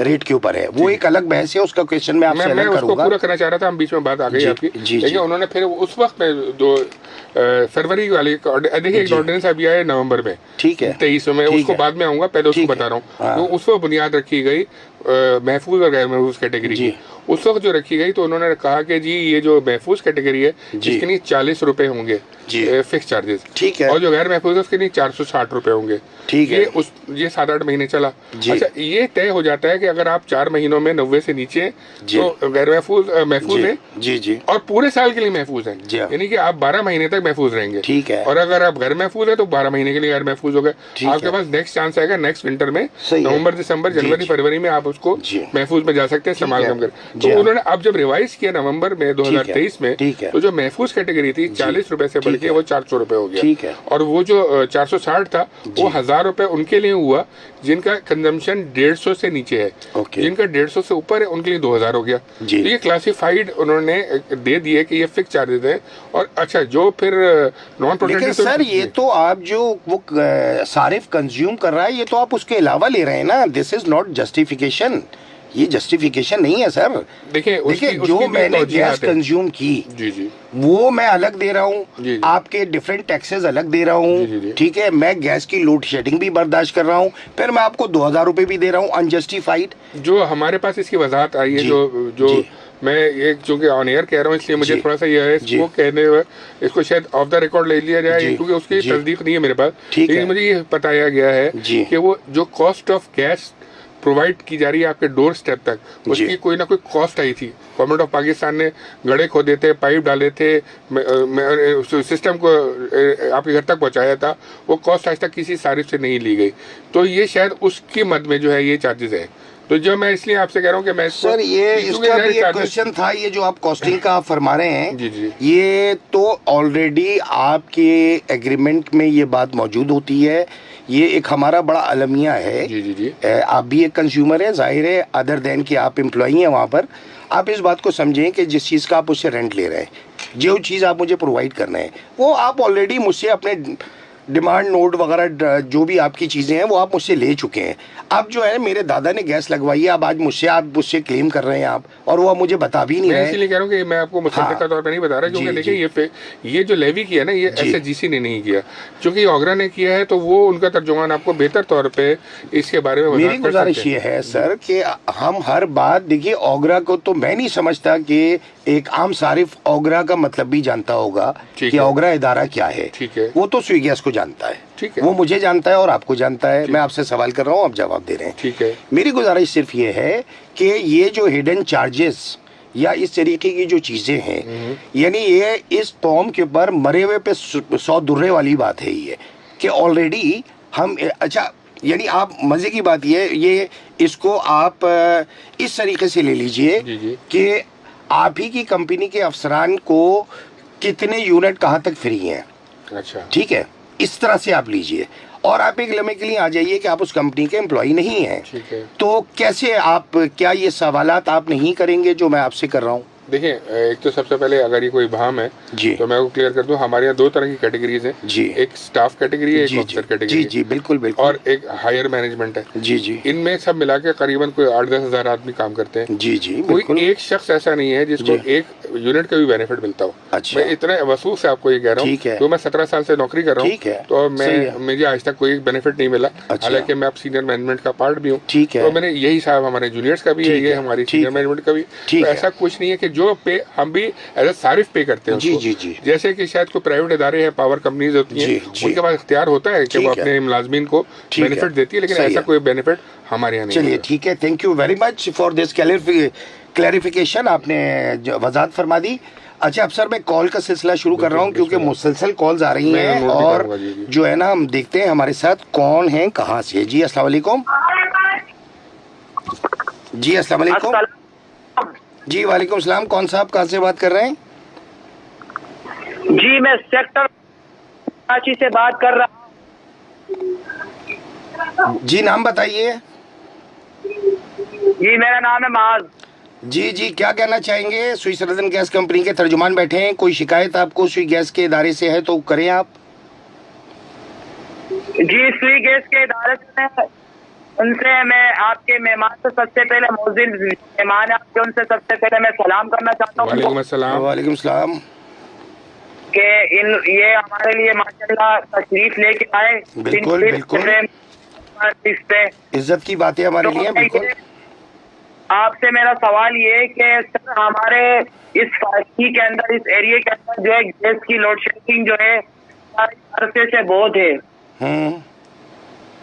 Speaker 1: रेट के ऊपर है, वो एक अलग बहस है, उसका क्वेश्चन मैं आपसे अलग करूंगा।
Speaker 2: उसको पूरा करना चाह रहा था, हम बीच में बात आ गई आपकी, लेकिन उन्होंने फिर उस वक्त में जो फरवरी वाली, देखिए एक ऑर्डिनेंस अभी आया नवंबर में,
Speaker 1: ठीक है
Speaker 2: 23 में, उसको बाद में आऊंगा, पहले उसको बता रहा हूँ। तो उस पर बुनियाद रखी गई महफूज और गैर महफूज कैटेगरी की। उस वक्त जो रखी गई तो उन्होंने कहा कि जी ये जो महफूज कैटेगरी है इसके लिए 40 रुपए होंगे फिक्स चार्जेस,
Speaker 1: ठीक है,
Speaker 2: और जो गैर महफूज है उसके लिए 460 रुपए होंगे,
Speaker 1: ठीक है।
Speaker 2: ये 7-8 महीने चला। अच्छा, ये तय हो जाता है कि अगर आप 4 महीनों में 90 से नीचे तो गैर महफूज है
Speaker 1: जी जी,
Speaker 2: और पूरे साल के लिए महफूज है, यानी कि आप 12 महीने तक महफूज रहेंगे,
Speaker 1: ठीक है।
Speaker 2: और अगर आप गैर महफूज है तो 12 महीने के लिए गैर महफूज हो गए। आपके पास नेक्स्ट चांस आएगा नेक्स्ट विंटर में, नवंबर दिसंबर जनवरी फरवरी में आप उसको महफूज में जा सकते हैं इस्तेमाल कर। तो उन्होंने अब जब रिवाइज किया नवंबर में 2023 में, तो जो महफूज कैटेगरी थी 40 रुपए से बढ़ के वो 400 रुपए हो गया, और वो जो 460 था वो 1000 रुपए उनके लिए हुआ जिनका कंजम्पशन 150 से नीचे है, जिनका 150 से ऊपर है उनके लिए 2000 हो गया। तो ये क्लासिफाइड उन्होंने दे दिए कि ये फिक्स चार्जेस है। और अच्छा, जो फिर नॉन प्रोटेक्टेड,
Speaker 1: सर ये तो आप जो वो सारिफ कंज्यूम कर रहा है ये तो आप उसके अलावा ले रहे हैं ना, दिस इज नॉट जस्टिफिकेशन, ये जस्टिफिकेशन नहीं है सर। देखिए जो मैंने गैस कंज्यूम की
Speaker 2: जी
Speaker 1: वो मैं अलग दे रहा हूँ, आपके डिफरेंट टैक्सेस अलग दे रहा हूँ, ठीक है, मैं गैस की लोड शेडिंग भी बर्दाश्त कर रहा हूँ, फिर मैं आपको 2000 रुपए भी दे रहा हूँ अनजस्टिफाइड।
Speaker 2: जो हमारे पास इसकी वजाहत आई है, जो मैं ये चूंकि ऑन एयर कह रहा हूँ इसलिए मुझे थोड़ा सा ये है इसको कहने हुए, इसको शायद ऑफ द रिकॉर्ड ले लिया जाए क्योंकि उसकी तस्दीक नहीं है मेरे पास, लेकिन मुझे ये बताया गया है कि वो जो कॉस्ट ऑफ गैस प्रोवाइड की जा रही है आपके डोर स्टेप तक, उसकी कोई ना कोई कॉस्ट आई थी। गवर्नमेंट ऑफ पाकिस्तान ने गड्ढे खोदे थे, पाइप डाले थे, सिस्टम को आपके घर तक पहुंचाया था, वो कॉस्ट आज तक किसी सारिफ से नहीं ली गई। तो ये शायद उसकी मद में जो है ये चार्जेस है। तो जो मैं इसलिए आपसे कह रहा हूँ कि मैं
Speaker 1: सर ये इसका भी एक क्वेश्चन था, ये जो आप कॉस्टिंग का आप फरमा रहे हैं
Speaker 2: जी
Speaker 1: ये तो ऑलरेडी आपके एग्रीमेंट में ये बात मौजूद होती है, ये एक हमारा बड़ा अलमिया है।
Speaker 2: जी
Speaker 1: आप भी एक कंज्यूमर है, जाहिर है, अदर देन कि आप एम्प्लॉई हैं वहाँ पर। आप इस बात को समझें कि जिस चीज़ का आप उससे रेंट ले रहे हैं, जो चीज़ आप मुझे प्रोवाइड करना है, वो आप ऑलरेडी मुझसे अपने डिमांड नोट वगैरह जो भी आपकी चीज़ें हैं वो आप मुझसे ले चुके हैं। अब जो है मेरे दादा ने गैस लगवाई है, अब आज आप मुझसे क्लेम कर रहे हैं आप, और वो मुझे बता भी नहीं रहे।
Speaker 2: इसलिए कह रहा हूँ कि मैं आपको मुसद्दक़ के तौर पे नहीं बता रहा, क्योंकि देखिए ये जो लेवी किया ना ये SHGC ने नहीं किया, क्योंकि ओगरा ने किया है, तो वो उनका तर्जुमान आपको बेहतर तौर पे इसके बारे में।
Speaker 1: मेरी गुजारिश ये है सर कि हम हर बात, देखिए ओगरा को तो मैं नहीं समझता कि एक आम सारिफ ओगरा का मतलब भी जानता होगा कि ओगरा इदारा क्या है, वो तो स्वी गैस को जानता है, वो मुझे जानता है और आपको जानता है। मैं आपसे सवाल कर रहा हूँ, आप जवाब दे रहे हैं,
Speaker 2: ठीक है।
Speaker 1: मेरी गुजारिश सिर्फ ये है कि ये जो हिडन चार्जेस या इस तरीके की जो चीजें हैं, यानी ये इस कौम के ऊपर मरे हुए पे 100 दुर्रे वाली बात है ये, कि ऑलरेडी हम, अच्छा यानी आप मजे की बात ये इसको आप इस तरीके से ले लीजिए कि आप ही की कंपनी के अफसरान को कितने यूनिट कहाँ तक फ्री हैं,
Speaker 2: अच्छा
Speaker 1: ठीक है, इस तरह से आप लीजिए, और आप एक लम्हे के लिए आ जाइए कि आप उस कंपनी के एम्प्लॉई नहीं हैं, तो कैसे आप, क्या ये सवालात आप नहीं करेंगे जो मैं आपसे कर रहा हूँ?
Speaker 2: देखिए, एक तो सबसे पहले अगर ये कोई भाम है तो मैं वो क्लियर कर दूं, हमारे यहाँ 2 तरह की कैटेगरीज है जी, एक स्टाफ कैटेगरी है, एक ऑफिसर कैटेगरी
Speaker 1: जी बिल्कुल बिल्कुल,
Speaker 2: और एक हायर मैनेजमेंट है जी। इनमें सब मिला के करीबन कोई 8-10 हज़ार आदमी काम करते हैं जी। कोई एक शख्स ऐसा नहीं है जिसको एक यूनिट का भी बेनिफिट मिलता हो।
Speaker 1: अच्छा।
Speaker 2: मैं इतना वसूख से आपको ये कह रहा हूँ, तो मैं 17 साल से नौकरी कर रहा हूँ, तो मुझे आज तक कोई बेनिफिट नहीं मिला, हालांकि मैं अब सीनियर मैनेजमेंट का पार्ट भी हूँ, तो मैंने यही साहब हमारे जूनियर्स का भी है, ये हमारी सीनियर मैनेजमेंट का भी, तो ऐसा कुछ नहीं है कि जो पे हम भी एज ए सारिफ पे करते हैं जी। जैसे कि शायद कोई प्राइवेट इदारे हैं, पावर कंपनीज होती हैं, उनके पास इख्तियार होता है कि वो अपने मुलाजमीन को बेनिफिट देती है, लेकिन ऐसा कोई बेनिफिट हमारे यहाँ नहीं।
Speaker 1: चलिए ठीक है, thank you very much for this clarification, आपने वजाहत फरमा दी। अच्छा अब सर मैं कॉल का सिलसिला शुरू कर रहा हूँ क्योंकि मुसलसल कॉल्स आ रही हैं, और जो है ना हम देखते हैं हमारे साथ कौन है, कहाँ से। जी अस्सलाम वालेकुम। जी अस्सलाम वालेकुम। जी वालेकुम सलाम, कौन साहब कहाँ से बात कर रहे हैं?
Speaker 3: जी मैं सेक्टर कराची से बात कर रहा हूँ।
Speaker 1: जी नाम बताइए।
Speaker 3: जी मेरा नाम है माज।
Speaker 1: जी क्या कहना चाहेंगे? सुई सरदन गैस कंपनी के तर्जुमान बैठे हैं, कोई शिकायत आपको सुई गैस के इदारे से है तो करें आप।
Speaker 3: जी सुई गैस के इदारे से उनसे मैं आपके मेहमान से सबसे पहले मौजूद मेहमान आपके उनसे सबसे पहले मैं सलाम करना चाहता हूँ।
Speaker 2: वालेकुम अस्सलाम।
Speaker 1: वालेकुम सलाम।
Speaker 3: के ये हमारे लिए माशाल्लाह तशरीफ लेके आए,
Speaker 1: बिल्कुल बिल्कुल,
Speaker 3: इस पे
Speaker 1: इज्जत की बात है हमारे लिए, बिल्कुल।
Speaker 3: आपसे मेरा सवाल ये है कि सर हमारे इस फाइव के अंदर, इस एरिया के अंदर जो है गैस की लोड शेडिंग जो है अरसे से बहुत है।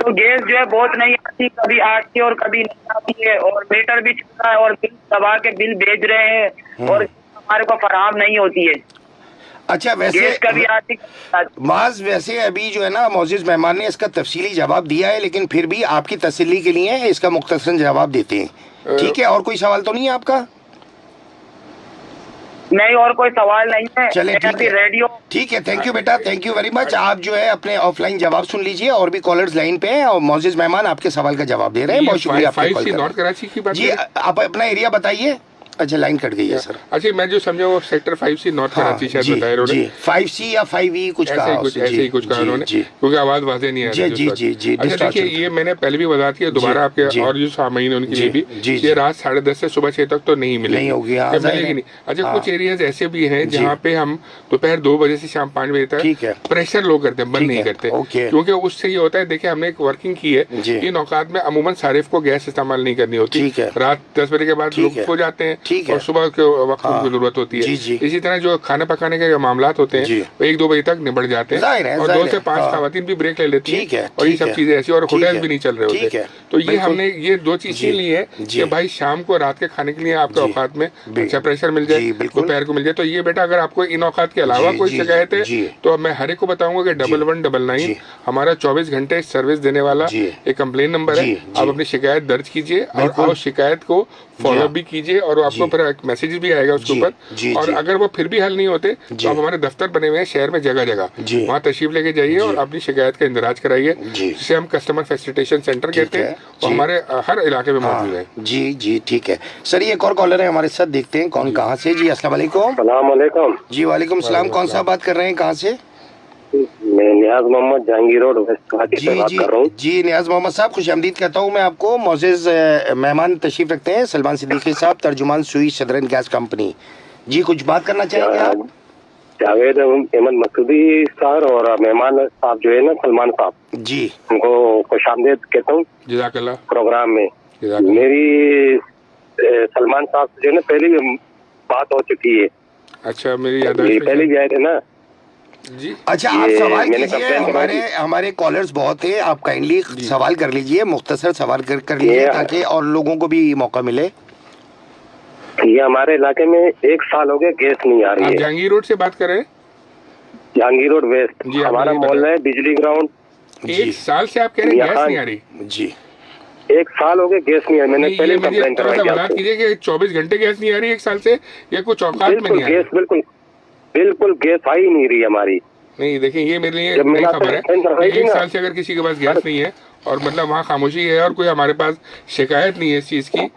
Speaker 3: तो गैस जो है बहुत नहीं आती, कभी आती है और कभी नहीं आती है, और मीटर भी चल रहा है और बिल दबा के बिल भेज रहे हैं और हमारे को फराहम नहीं होती है।
Speaker 1: अच्छा, वैसे
Speaker 3: कभी आती
Speaker 1: माज वैसे अभी जो है ना मोअज़्ज़िज़ मेहमान ने इसका तफसीली जवाब दिया है, लेकिन फिर भी आपकी तसल्ली के लिए इसका मुख्तसरन जवाब देते हैं। ठीक है, और कोई सवाल तो नहीं है आपका?
Speaker 3: नहीं, और कोई सवाल नहीं है।
Speaker 1: चले ठीक है,
Speaker 3: रेडियो
Speaker 1: ठीक है। थैंक यू बेटा, थैंक यू वेरी मच। आप जो है अपने ऑफलाइन जवाब सुन लीजिए, और भी कॉलर्स लाइन पे हैं और मोअज़्ज़िज़ मेहमान आपके सवाल का जवाब दे रहे हैं। बहुत शुक्रिया आपका कॉल करने।
Speaker 2: नॉर्थ कराची की बात
Speaker 1: जी, आप अपना एरिया बताइए। अच्छा, लाइन कट गई है सर।
Speaker 2: अच्छा, मैं जो समझा वो सेक्टर 5C नॉर्थ कराची शायद बताया उन्होंने।
Speaker 1: 5C या 5E कुछ कहा,
Speaker 2: ऐसे ही कुछ कहा उन्होंने, क्योंकि आवाज वाजे नहीं आ रही।
Speaker 1: जी।
Speaker 2: अच्छा देखिए, ये मैंने पहले भी वजाहत किया, दोबारा आपके और जो सामीन उनके लिए भी, ये रात 10:30 से सुबह 6 तक तो नहीं मिलेगी, मिलेगी नहीं। अच्छा, कुछ एरियाज ऐसे भी हैं जहाँ पे हम दोपहर 2 बजे से शाम 5 बजे तक प्रेशर लो करते हैं, बंद नहीं करते, क्योंकि उससे ये होता है। देखिए, हमने एक वर्किंग की है, इन औकात में अमूमन सारिफ को गैस इस्तेमाल नहीं करनी होती। रात 10 बजे के बाद लोग हो जाते हैं और सुबह वक्त की जरूरत होती है। इसी तरह जो खाना पकाने के मामलात होते हैं वो 1-2 बजे तक निबट जाते हैं, और 2 से 5 खवातीन भी ब्रेक ले लेती है, और ये सब चीजें ऐसी, और होटल भी नहीं चल रहे होते। तो ये हमने ये 2 चीज ली है कि भाई शाम को रात के खाने के लिए आपके औकात में अच्छा प्रेशर मिल जाए, दोपहर को मिल जाए। तो ये बेटा, अगर आपको इन औकात के अलावा कोई शिकायत है तो मैं हर एक को बताऊंगा कि 1199 हमारा 24 घंटे सर्विस देने वाला एक कंप्लेन नंबर है। आप अपनी शिकायत दर्ज कीजिए और शिकायत को फॉलो भी कीजिए, और आपको फिर एक मैसेज भी आएगा उसके ऊपर। और अगर वो फिर भी हल नहीं होते तो आप हमारे दफ्तर बने हुए हैं शहर में जगह जगह, वहाँ तशरीफ लेके जाइए और अपनी शिकायत का इंदराज कराइए, जिसे हम कस्टमर फैसिलिटेशन सेंटर कहते हैं, और हमारे हर इलाके में मौजूद है।
Speaker 1: जी, ठीक है सर। ये एक और कॉलर है हमारे साथ, देखते हैं कौन कहाँ से। जी, अस्सलाम वालेकुम। जी, वालेकुम सलाम। कौन सा बात कर रहे हैं, कहाँ से?
Speaker 4: मैं नियाज मोहम्मद जहांगीर रोड वेस्ट गुवाहाटी से बात कर रहा हूँ।
Speaker 1: जी, नियाज मोहम्मद साहब, खुशामदीद कहता हूँ मैं आपको। मोअज़्ज़िज़ मेहमान तशरीफ रखते हैं, सलमान सिद्दीकी साहब, तर्जुमान सुई सदरन गैस कंपनी। जी, कुछ बात करना चाहेंगे आप?
Speaker 4: जावेद अहमद मसूदी सर और मेहमान साहब जो है ना, सलमान साहब
Speaker 1: जी,
Speaker 4: उनको खुशामदीद कहता हूँ प्रोग्राम में। मेरी सलमान साहब से जो है ना पहले भी बात हो चुकी है।
Speaker 2: अच्छा, मेरी याद
Speaker 4: पहले भी आए थे ना
Speaker 2: जी।
Speaker 1: अच्छा, आप सवाल कीजिए। हमारे कॉलर्स बहुत है, आप काइंडली सवाल कर लीजिए, मुख्तसर सवाल कर लीजिए, ताकि और लोगों को भी मौका मिले।
Speaker 4: ये हमारे इलाके में 1 साल हो गया गैस नहीं आ रही है।
Speaker 2: जहांगीर रोड से बात कर रहे हैं?
Speaker 4: जहांगीर रोड वेस्ट हमारा मोहल्ला है, बिजली ग्राउंड।
Speaker 2: 1 साल से आप कह रहे हैं गैस नहीं आ रही?
Speaker 4: जी, 1 साल हो गया गैस नहीं आ रही। मैंने पहले कंप्लेंट करवाई
Speaker 2: कि 24 घंटे गैस नहीं आ रही 1 साल से, ये कुछ औकात में नहीं आ रही?
Speaker 4: गैस बिल्कुल गैस आ ही नहीं रही हमारी।
Speaker 2: नहीं, देखिए, ये मेरे लिए नई खबर है। 1 साल से अगर किसी के पास गैस नहीं है और मतलब वहाँ खामोशी है और कोई हमारे पास शिकायत नहीं है इस चीज की।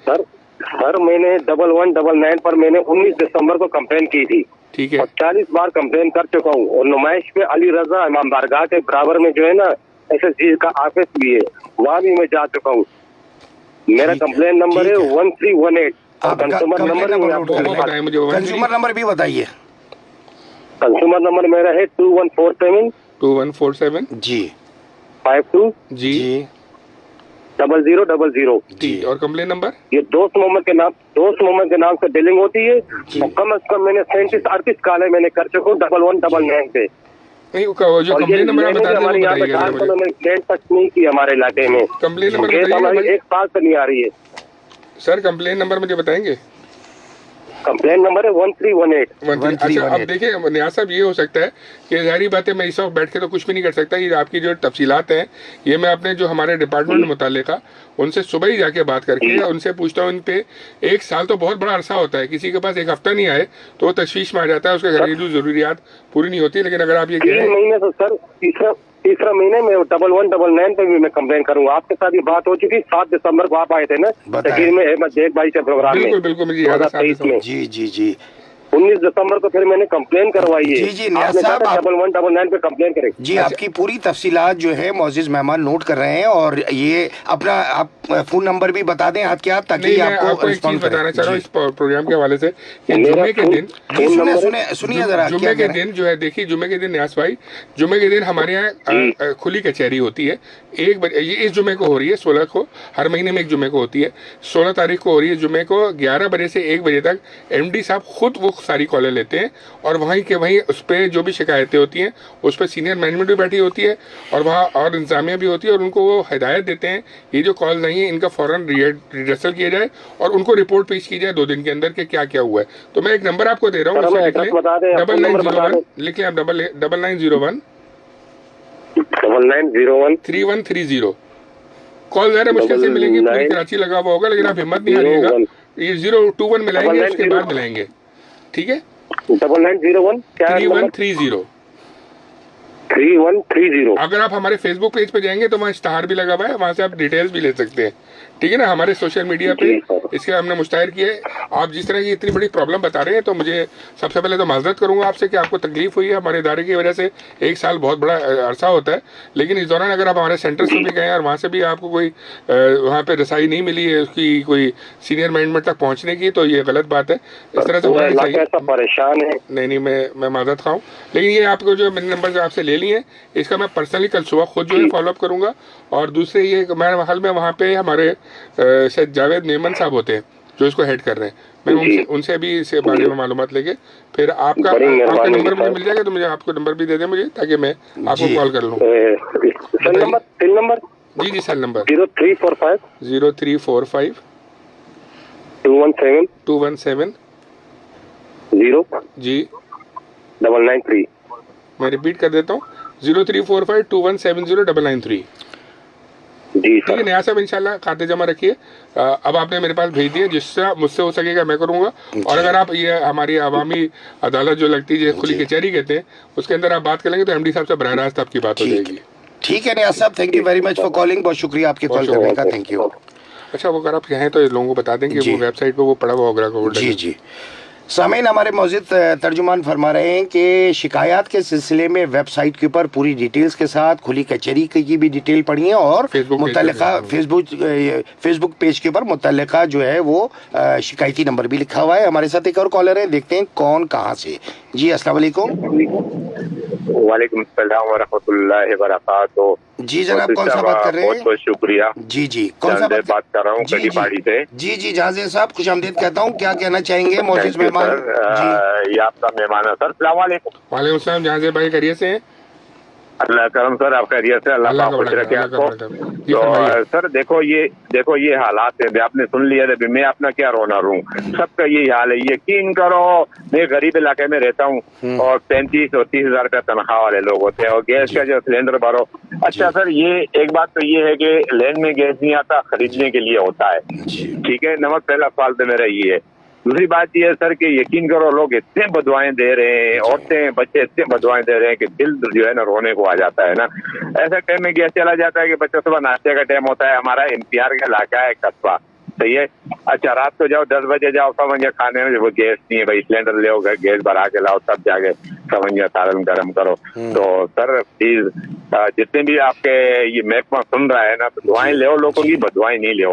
Speaker 4: सर मैंने 1199 पर मैंने 19 दिसंबर को कंप्लेन की थी।
Speaker 2: ठीक है,
Speaker 4: और 40 बार कंप्लेन कर चुका हूँ, और नुमाइश पे अली रजा इमाम बारगाह के बराबर में जो है ना SSG का ऑफिस भी है, वहाँ भी मैं जा चुका हूँ। मेरा कंप्लेन नंबर है 1318।
Speaker 1: कंज्यूमर नंबर भी बताइए।
Speaker 4: कंज्यूमर नंबर मेरा है
Speaker 2: 2147
Speaker 1: जी
Speaker 4: 52
Speaker 2: जी
Speaker 4: 0000
Speaker 2: जी। और कंप्लेन नंबर
Speaker 4: ये दोस्त मोहम्मद के नाम से बिलिंग होती है, और कम से कम मैंने 37-38 काले मैंने कर चुका हूँ 1199 पे।
Speaker 2: नहीं, जो कंप्लेन नंबर बता रहे हैं
Speaker 4: टच नहीं की हमारे इलाके में।
Speaker 2: कंप्लेन नंबर
Speaker 4: हमारी 1 साल से नहीं आ रही है।
Speaker 2: सर, कंप्लेन नंबर मुझे बताएंगे?
Speaker 4: कंप्लेन नंबर है 1318।
Speaker 2: अच्छा, अब देखिए नियाज साहब, ये हो सकता है कि जाहिर बात है मैं इस वक्त बैठ के तो कुछ भी नहीं कर सकता। ये आपकी जो तफसीलात हैं, ये मैं अपने जो हमारे डिपार्टमेंट मुतालिका उनसे सुबह ही जाके बात करके उनसे पूछता हूँ। इन पे 1 साल तो बहुत बड़ा अरसा होता है, किसी के पास 1 हफ्ता नहीं आए तो वो तशवीश में आ जाता है, उसके घरेलू जरूरियात पूरी नहीं होती। लेकिन अगर आप ये
Speaker 4: 3 महीने तो सर, तीसरा महीने में 1199 पे भी मैं कंप्लेन करूंगा। आपके साथ ये बात हो चुकी। 7 दिसंबर को आप आए थे ना तकरीर में अहमद जेक भाई के प्रोग्राम में।
Speaker 2: बिल्कुल मुझे याद है।
Speaker 1: जी।
Speaker 4: 19 दिसंबर को फिर मैंने कंप्लेन करवाई है।
Speaker 1: जी जी नियाज साहब,
Speaker 4: 1119 पे कंप्लेन करें।
Speaker 1: जी आपकी पूरी तफसीलात जो है मौजूद मेहमान नोट कर रहे हैं, और ये अपना आप फोन नंबर भी बता दें हाथ के हाथ, ताकि
Speaker 2: नहीं,
Speaker 1: आपको
Speaker 2: एक चीज बताना चाह रहा हूँ इस प्रोग्राम के हवाले से कि
Speaker 4: मेरा
Speaker 2: जुम्मे के दिन
Speaker 1: सुनिए जरा,
Speaker 2: जुम्मे के दिन जो है, देखिए जुम्मे के दिन न्यास भाई, जुम्मे के दिन हमारे यहाँ खुली कचहरी होती है 1 बजे। ये इस जुम्मे को हो रही है 16 को, हर महीने में एक जुम्मे को होती है, 16 तारीख को हो रही है जुम्मे को। 11 बजे से 1 बजे तक MD साहब खुद वो सारी कॉलें लेते हैं, और वहीं के वहीं उस पर जो भी शिकायतें होती हैं उस पर सीनियर मैनेजमेंट भी बैठी होती है, और वहाँ और इंतजामिया भी होती है, और उनको वो हिदायत देते हैं ये जो कॉल नहीं है इनका फ़ौरन रिहर्सल किया जाए और उनको रिपोर्ट पेश की जाए 2 दिन के अंदर के क्या क्या हुआ है। तो मैं एक नंबर आपको दे रहा हूँ, 9901 लिख लें आप, 9901 3130। कॉल ज़्यादा मुश्किल से मिलेंगी, पूरी कराची लगा हुआ होगा, लेकिन आप हिम्मत नहीं हारिएगा, ये 021 मिलाएंगे, उसके बाद मिलाएंगे, ठीक है?
Speaker 4: 9901 3130।
Speaker 2: अगर आप हमारे फेसबुक पेज पे जाएंगे तो वहाँ इश्तहार भी लगा हुआ है, वहाँ से आप डिटेल्स भी ले सकते हैं, ठीक है ना? हमारे सोशल मीडिया पे इसके हमने मुश्ताहिर किए। आप जिस तरह की इतनी बड़ी प्रॉब्लम बता रहे हैं, तो मुझे सबसे पहले तो माजरत करूंगा आपसे कि आपको तकलीफ हुई है हमारे इदारे की वजह से। 1 साल बहुत बड़ा अरसा होता है, लेकिन इस दौरान अगर आप हमारे सेंटर से भी गए और वहाँ से भी आपको कोई वहाँ पे रसाई नहीं मिली है उसकी कोई सीनियर मैनेजमेंट तक पहुँचने की, तो ये गलत बात है। इस तरह से होना चाहिए।
Speaker 4: परेशान है।
Speaker 2: नहीं, मैं माजरत खाऊँ, लेकिन ये आपको जो मैंने नंबर जो आपसे ले लिए इसका मैं पर्सनली कल सुबह खुद जो है फॉलोअप करूंगा। और दूसरे ये मैं हाल में वहाँ पे हमारे शायद जावेद मेमन साहब होते हैं जो इसको हेड कर रहे हैं, मैं उनसे भी इसके बारे में मालूमात लेके फिर आपका नंबर मुझे मिल जाएगा, तो मुझे आपको नंबर भी दे दें मुझे, ताकि मैं आपको कॉल कर लूँ।
Speaker 4: सेल नंबर
Speaker 2: जी सेल नंबर
Speaker 4: 0345 217 0
Speaker 2: जी
Speaker 4: 993।
Speaker 2: मैं रिपीट कर देता हूँ, 0345 2170993।
Speaker 4: जी
Speaker 2: ठीक है नया साहब, इंशाल्लाह खाते जमा रखिए। अब आपने मेरे पास भेज दिए, जिससे मुझसे हो सकेगा मैं करूंगा। और अगर आप ये हमारी अवामी अदालत जो लगती है खुली कचहरी कहते हैं, उसके अंदर आप बात करेंगे तो MD साहब से बरह रास्त आपकी बात हो जाएगी।
Speaker 1: ठीक है नया साहब, thank you very much for calling, बहुत शुक्रिया आपके कॉल करने का, थैंक यू।
Speaker 2: अच्छा, वो अगर आप कहें तो लोगों को बता दें कि वो वेबसाइट पर वो पड़ा हुआ होगा।
Speaker 1: जी सामीन, हमारे मौजूद तर्जुमान फरमा रहे हैं कि शिकायत के सिलसिले में वेबसाइट के ऊपर पूरी डिटेल्स के साथ खुली कचहरी की भी डिटेल पढ़ी है, और मुतल्लिका फेसबुक पेज के ऊपर मुतल्लिका जो है वो शिकायती नंबर भी लिखा हुआ है। हमारे साथ एक और कॉलर है, देखते हैं कौन कहाँ से। जी अस्सलाम वालेकुम।
Speaker 4: वालेकुम सलाम व रहमतुल्लाहि व बरकातुहू।
Speaker 1: जी जनाब, कौन सा बात कर रहे हैं?
Speaker 4: बहुत बहुत शुक्रिया।
Speaker 1: जी कौन सा
Speaker 4: बात कर रहा हूँ कड़ी बाड़ी से।
Speaker 1: जी जहाज़े साहब, खुशामदीद कहता हूँ, क्या कहना चाहेंगे मौजूद मेहमान?
Speaker 4: ये आपका मेहमान है सर। अस्सलाम वालेकुम।
Speaker 2: वालेकुम सलाम, जहाज़े भाई करिए से।
Speaker 4: अल्लाह करम सर, आप खैरियत से, अल्लाह खुश रखे आपको। तो सर देखो ये हालात है, आपने सुन लिया है, मैं अपना क्या रोना रू, सबका यही हाल है। यकीन करो, मैं गरीब इलाके में रहता हूँ और 35 और 30 हजार रुपया तनख्वाह वाले लोग होते हैं, और गैस का जो सिलेंडर भरो। अच्छा सर, ये एक बात तो ये है कि लैंड में गैस नहीं आता, खरीदने के लिए होता है, ठीक है। नमक पहला सवाल तो मेरा ये है। दूसरी बात यह है सर कि यकीन करो, लोग इतने बदवाएं दे रहे हैं, औरतें बच्चे इतने बदवाएं दे रहे हैं कि दिल जो है ना रोने को आ जाता है ना। ऐसा टाइम में गैस चला जाता है कि बच्चों सुबह नाश्ते का टाइम होता है। हमारा NPR का इलाका है, कस्बा, सही है। अच्छा, रात को जाओ 10 बजे जाओ, समझिए खाने में वो गैस नहीं है, भाई सिलेंडर ले गैस भरा के लाओ, तब जाके समझिए सालन गर्म करो। तो सर प्लीज जितने भी आपके ये महकमा सुन रहा है ना, तो दुआएं ले लोगों की, बदुआएं नहीं ले,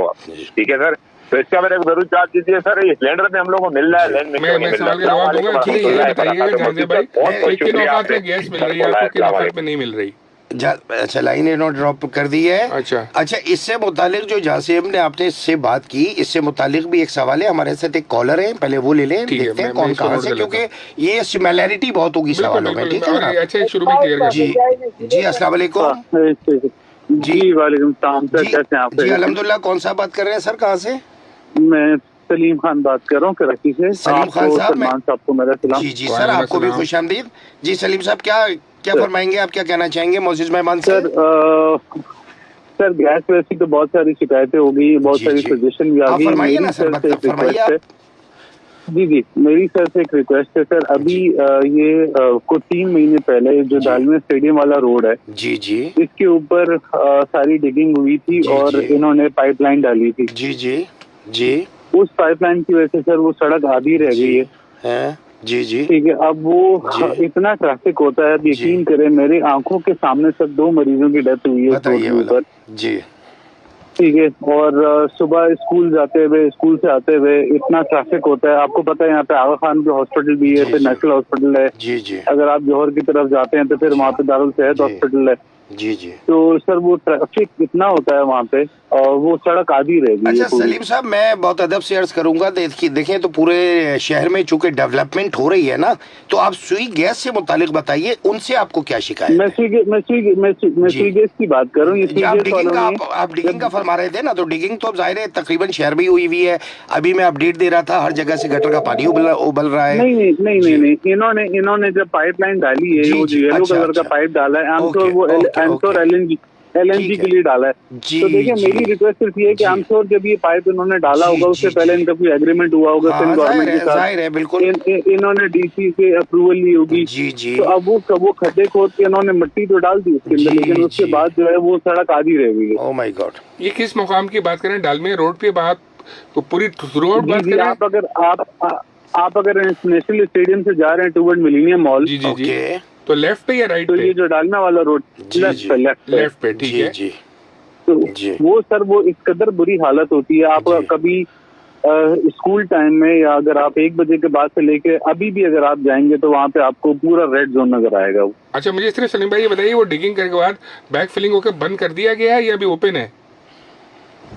Speaker 4: ठीक है सर। तो इसका मेरे को जरूर चार्ज कीजिए सर। ये सिलेंडर में हम लोग को मिल रहा है, लैंड में क्यों नहीं मिल रहा?
Speaker 1: अच्छा, लाइनें नोट ड्रॉप कर दी है। अच्छा, इससे मुतालिक जो जासिम ने आपने इससे बात की, इससे मुतालिक भी एक सवाल है। हमारे साथ एक कॉलर है, पहले वो ले लें, देखते हैं कौन कहाँ से, क्योंकि ये सिमिलैरिटी बहुत होगी सवालों में, ठीक है।
Speaker 2: अच्छा, शुरू में क्लियर कर।
Speaker 1: जी अस्सलाम वालेकुम।
Speaker 5: जी वालेकुम सलाम सर, कैसे हैं आप?
Speaker 1: जी अल्हम्दुलिल्लाह। कौन सा बात कर रहे हैं सर, कहाँ से?
Speaker 5: मैं सलीम खान बात कर रहा हूँ कराची से।
Speaker 1: सलीम खान साहब,
Speaker 5: सलमान साहब को मेरा सलाम।
Speaker 1: जी सर, आपको भी खुशामदीद। जी सलीम साहब, क्या फरमाएंगे आप, क्या कहना चाहेंगे मौजूद मेहमान से?
Speaker 5: सर गैस वैसी तो बहुत सारी शिकायतें हो गई, बहुत सारी सजेशन भी आ गई।
Speaker 1: फरमाइए ना सर, फरमाइए आप।
Speaker 5: जी मेरी सर से एक रिक्वेस्ट है सर। अभी ये कुछ 3 महीने पहले जो दालमिया स्टेडियम वाला रोड है,
Speaker 1: जी
Speaker 5: इसके ऊपर सारी डिगिंग हुई थी और इन्होंने पाइपलाइन डाली थी।
Speaker 1: जी
Speaker 5: उस पाइपलाइन की वजह से सर वो सड़क आधी रह गई है।
Speaker 1: जी
Speaker 5: ठीक है। अब वो इतना ट्रैफिक होता है, अब यकीन करें मेरी आंखों के सामने सब 2 मरीजों की डेथ हुई है पर
Speaker 1: जी।
Speaker 5: ठीक है। और सुबह स्कूल जाते हुए, स्कूल से आते हुए इतना ट्रैफिक होता है। आपको पता है यहाँ पे आगा खान जो हॉस्पिटल भी है, फिर नेशनल हॉस्पिटल है।
Speaker 1: जी।
Speaker 5: अगर आप जौहर की तरफ जाते हैं तो फिर वहाँ पे दारुल सेहत हॉस्पिटल है।
Speaker 1: जी।
Speaker 5: तो सर वो ट्रैफिक इतना होता है वहाँ पे, और वो सड़क आधी रहेगी।
Speaker 1: अच्छा सलीम साहब, मैं बहुत अदब से अर्ज करूंगा, देखें तो पूरे शहर में चूंकि डेवलपमेंट हो रही है ना, तो आप सुई गैस से मुतालिक बताइए, उनसे आपको क्या शिकायत?
Speaker 5: मैं सुई गैस की बात कर रहा हूँ।
Speaker 1: आप डिगिंग का फरमा रहे थे ना, तो डिगिंग तो अब जाहिर है तकरीबन शहर में हुई है। अभी मैं अपडेट दे रहा था, हर जगह से गटर का पानी उबल रहा है।
Speaker 5: नहीं, इन्होंने जब पाइपलाइन डाली है, वो जो येलो कलर का पाइप डाला है, आमतौर वो LNG के लिए डाला है। तो देखिए मेरी रिक्वेस्ट सिर्फ ये है कि आमतौर जब ये पाइप इन्होंने डाला होगा, उससे पहले इनका कोई एग्रीमेंट हुआ होगा गवर्नमेंट के साथ,
Speaker 1: बिल्कुल
Speaker 5: इन्होंने DC से अप्रूवल ली होगी।
Speaker 1: जी।
Speaker 5: तो अब वो खड्डे खोद के इन्होंने मिट्टी तो डाल दी उसके अंदर, लेकिन उसके बाद जो है वो सड़क आधी रह गई है।
Speaker 1: Oh my God.
Speaker 2: ये किस मुकाम की बात करें? डालमिया रोड पे बात पूरी रोड बात करें?
Speaker 5: आप अगर नेशनल स्टेडियम से जा रहे हैं टूवर्ड मिलेनियम मॉल,
Speaker 2: जी, तो लेफ्ट पे या राइट
Speaker 5: तो
Speaker 2: पे?
Speaker 5: ये जो डालना वाला रोड
Speaker 2: लेफ्ट पे, ठीक है
Speaker 1: जी।
Speaker 5: तो वो सर वो इस कदर बुरी हालत होती है। आप कभी स्कूल टाइम में, या अगर आप 1 बजे के बाद से लेके अभी भी अगर आप जाएंगे तो वहाँ पे आपको पूरा रेड जोन नजर आएगा।
Speaker 2: अच्छा, मुझे इस तरह सलीम भाई ये बताइए, वो डिगिंग करने के बाद बैक फिलिंग होकर बंद कर दिया गया है या अभी ओपन है?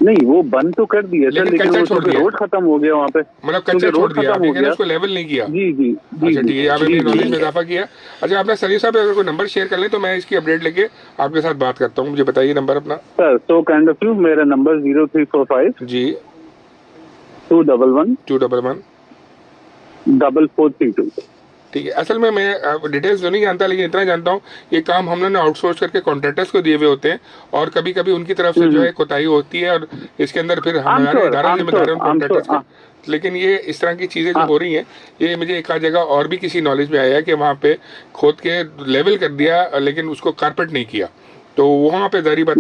Speaker 5: नहीं, वो बंद तो कर दिया सर, लेकिन रोड खत्म हो गया वहाँ पे,
Speaker 2: मतलब कच्चा छोड़ दिया, उसको लेवल नहीं किया।
Speaker 5: जी।
Speaker 2: अच्छा ठीक है, आपने नॉलेज में इजाफा किया। अच्छा, आपने सलीम साहब अगर कोई नंबर शेयर कर लें तो मैं इसकी अपडेट लेके आपके साथ बात करता हूँ। मुझे बताइए नंबर अपना।
Speaker 5: Sir so kind of you, मेरा नंबर 0345
Speaker 2: जी
Speaker 5: 211
Speaker 2: 4432। ठीक है। असल में मैं डिटेल्स तो नहीं जानता, लेकिन इतना जानता हूँ ये काम हम लोगों ने आउटसोर्स करके कॉन्ट्रैक्टर्स को दिए हुए होते हैं, और कभी कभी उनकी तरफ से जो है कोताही होती है, और इसके अंदर फिर हमारे इदारा जिम्मेदार हैं कॉन्ट्रैक्टर्स का। लेकिन ये इस तरह की चीज़ें जो हो रही हैं, ये मुझे एक आध जगह और भी किसी नॉलेज में आया है कि वहाँ पे खोद के लेवल कर दिया, लेकिन उसको कारपेट नहीं किया, तो वहाँ पे जारी बात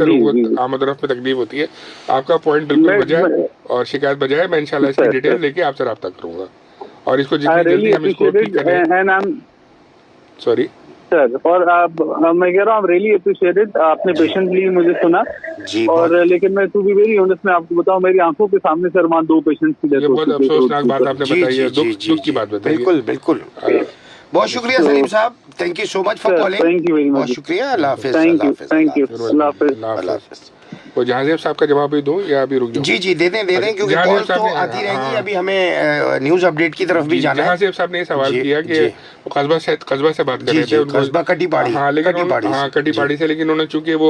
Speaker 2: आमद रफ्त में तकलीफ होती है। आपका पॉइंट बिल्कुल बजा है और शिकायत बजा है। मैं इंशाल्लाह इसकी डिटेल लेके आपसे रब्ता करूँगा, और इसको जितनी जल्दी हम इसको ठीक करें। सॉरी
Speaker 5: सर, और मैं कह रहा हूँ रियली अप्रिशिएटेड, आपने पेशेंटली मुझे सुना
Speaker 1: जी।
Speaker 5: और लेकिन मैं टू बी वेरी ऑनेस्ट में आपको बताऊं, मेरी आंखों के सामने सर वहाँ 2 पेशेंट्स की डेथ हो चुकी है।
Speaker 2: बहुत अफसोसनाक बात आपने बताई है, दुख की बात बताई है।
Speaker 1: बिल्कुल। बहुत शुक्रिया सलीम साहब, thank you so much for calling.
Speaker 5: Thank you very much,
Speaker 1: बहुत शुक्रिया। अल्लाह हाफिज़।
Speaker 5: Thank you. अल्लाह हाफिज़।
Speaker 2: वो जहांजेब साहब का जवाब भी दूं या अभी रुक जाऊं?
Speaker 1: जी दे दें, क्योंकि कॉल तो आती रहेंगी। अभी हमें न्यूज अपडेट की तरफ भी जाना है।
Speaker 2: जहांजेब साहब ने सवाल किया कि वो कस्बा से बात कर रहे थे,
Speaker 1: कस्बा कटीपाड़ी।
Speaker 2: हाँ, लेकिन कटीपाड़ी से, लेकिन उन्होंने चूंकि वो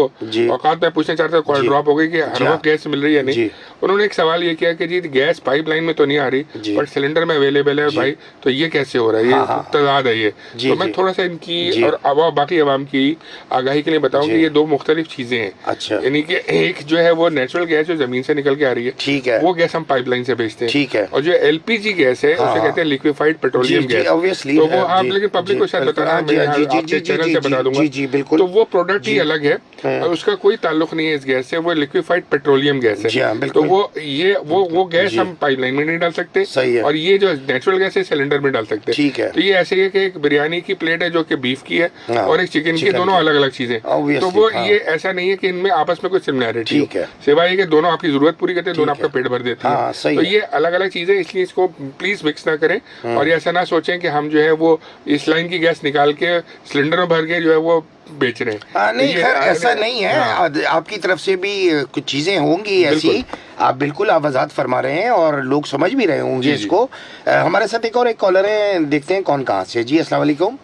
Speaker 2: औकात में पूछना चाहते कॉल ड्रॉप हो गई कि हर वक्त गैस मिल रही है नहीं, उन्होंने एक सवाल ये किया कि जी गैस पाइपलाइन में तो नहीं आ रही बट सिलेंडर में अवेलेबल है भाई, तो ये कैसे हो रहा है? ये तजाद है ये। तो मैं थोड़ा सा इनकी और बाकी अवाम की आगाही के लिए बताऊं कि ये 2 मुख्तलिफ चीजें हैं।
Speaker 1: अच्छा।
Speaker 2: यानी कि एक जो है वो नेचुरल गैस जो जमीन से निकल के आ रही है,
Speaker 1: ठीक है,
Speaker 2: वो गैस हम पाइपलाइन से भेजते हैं,
Speaker 1: ठीक है।
Speaker 2: और जो LPG गैस है उसे कहते हैं लिक्विफाइड पेट्रोलियम गैस।
Speaker 1: ऑब्वियसली
Speaker 2: तो वो आप लेकिन पब्लिक को शायद बताना, मैं आपके चैनल से बता दूंगा।
Speaker 1: जी बिल्कुल।
Speaker 2: तो वो प्रोडक्ट ही अलग है और उसका कोई ताल्लुक नहीं है इस गैस से, वो लिक्विफाइड पेट्रोलियम गैस है। तो वो गैस हम पाइपलाइन में नहीं डाल सकते, और ये जो नेचुरल गैस है सिलेंडर में डाल सकते हैं।
Speaker 1: ठीक है।
Speaker 2: तो ये ऐसे है कि एक बिरयानी की प्लेट है जो कि बीफ की है और एक चिकन की, दोनों अलग अलग चीजें। तो वो ये ऐसा नहीं है कि इनमें आपस में कोई सिमिलैरिटी हो, सिवाय कि दोनों आपकी जरूरत पूरी करते हैं, दोनों आपका पेट भर देते हैं। तो ये अलग अलग चीजें, इसलिए इसको प्लीज मिक्स ना करें, और ये ऐसा ना सोचें कि हम जो है वो इस लाइन की गैस निकाल के सिलेंडर में भर के जो है वो बेच रहे हैं।
Speaker 1: नहीं, खैर ऐसा नहीं है। आपकी तरफ से भी कुछ चीजें होंगी ऐसी, आप बिल्कुल आप वजाहत फरमा रहे हैं और लोग समझ भी रहे होंगे इसको। हमारे साथ एक कॉलर है, देखते हैं कौन कहाँ से। जी अस्सलाम वालेकुम।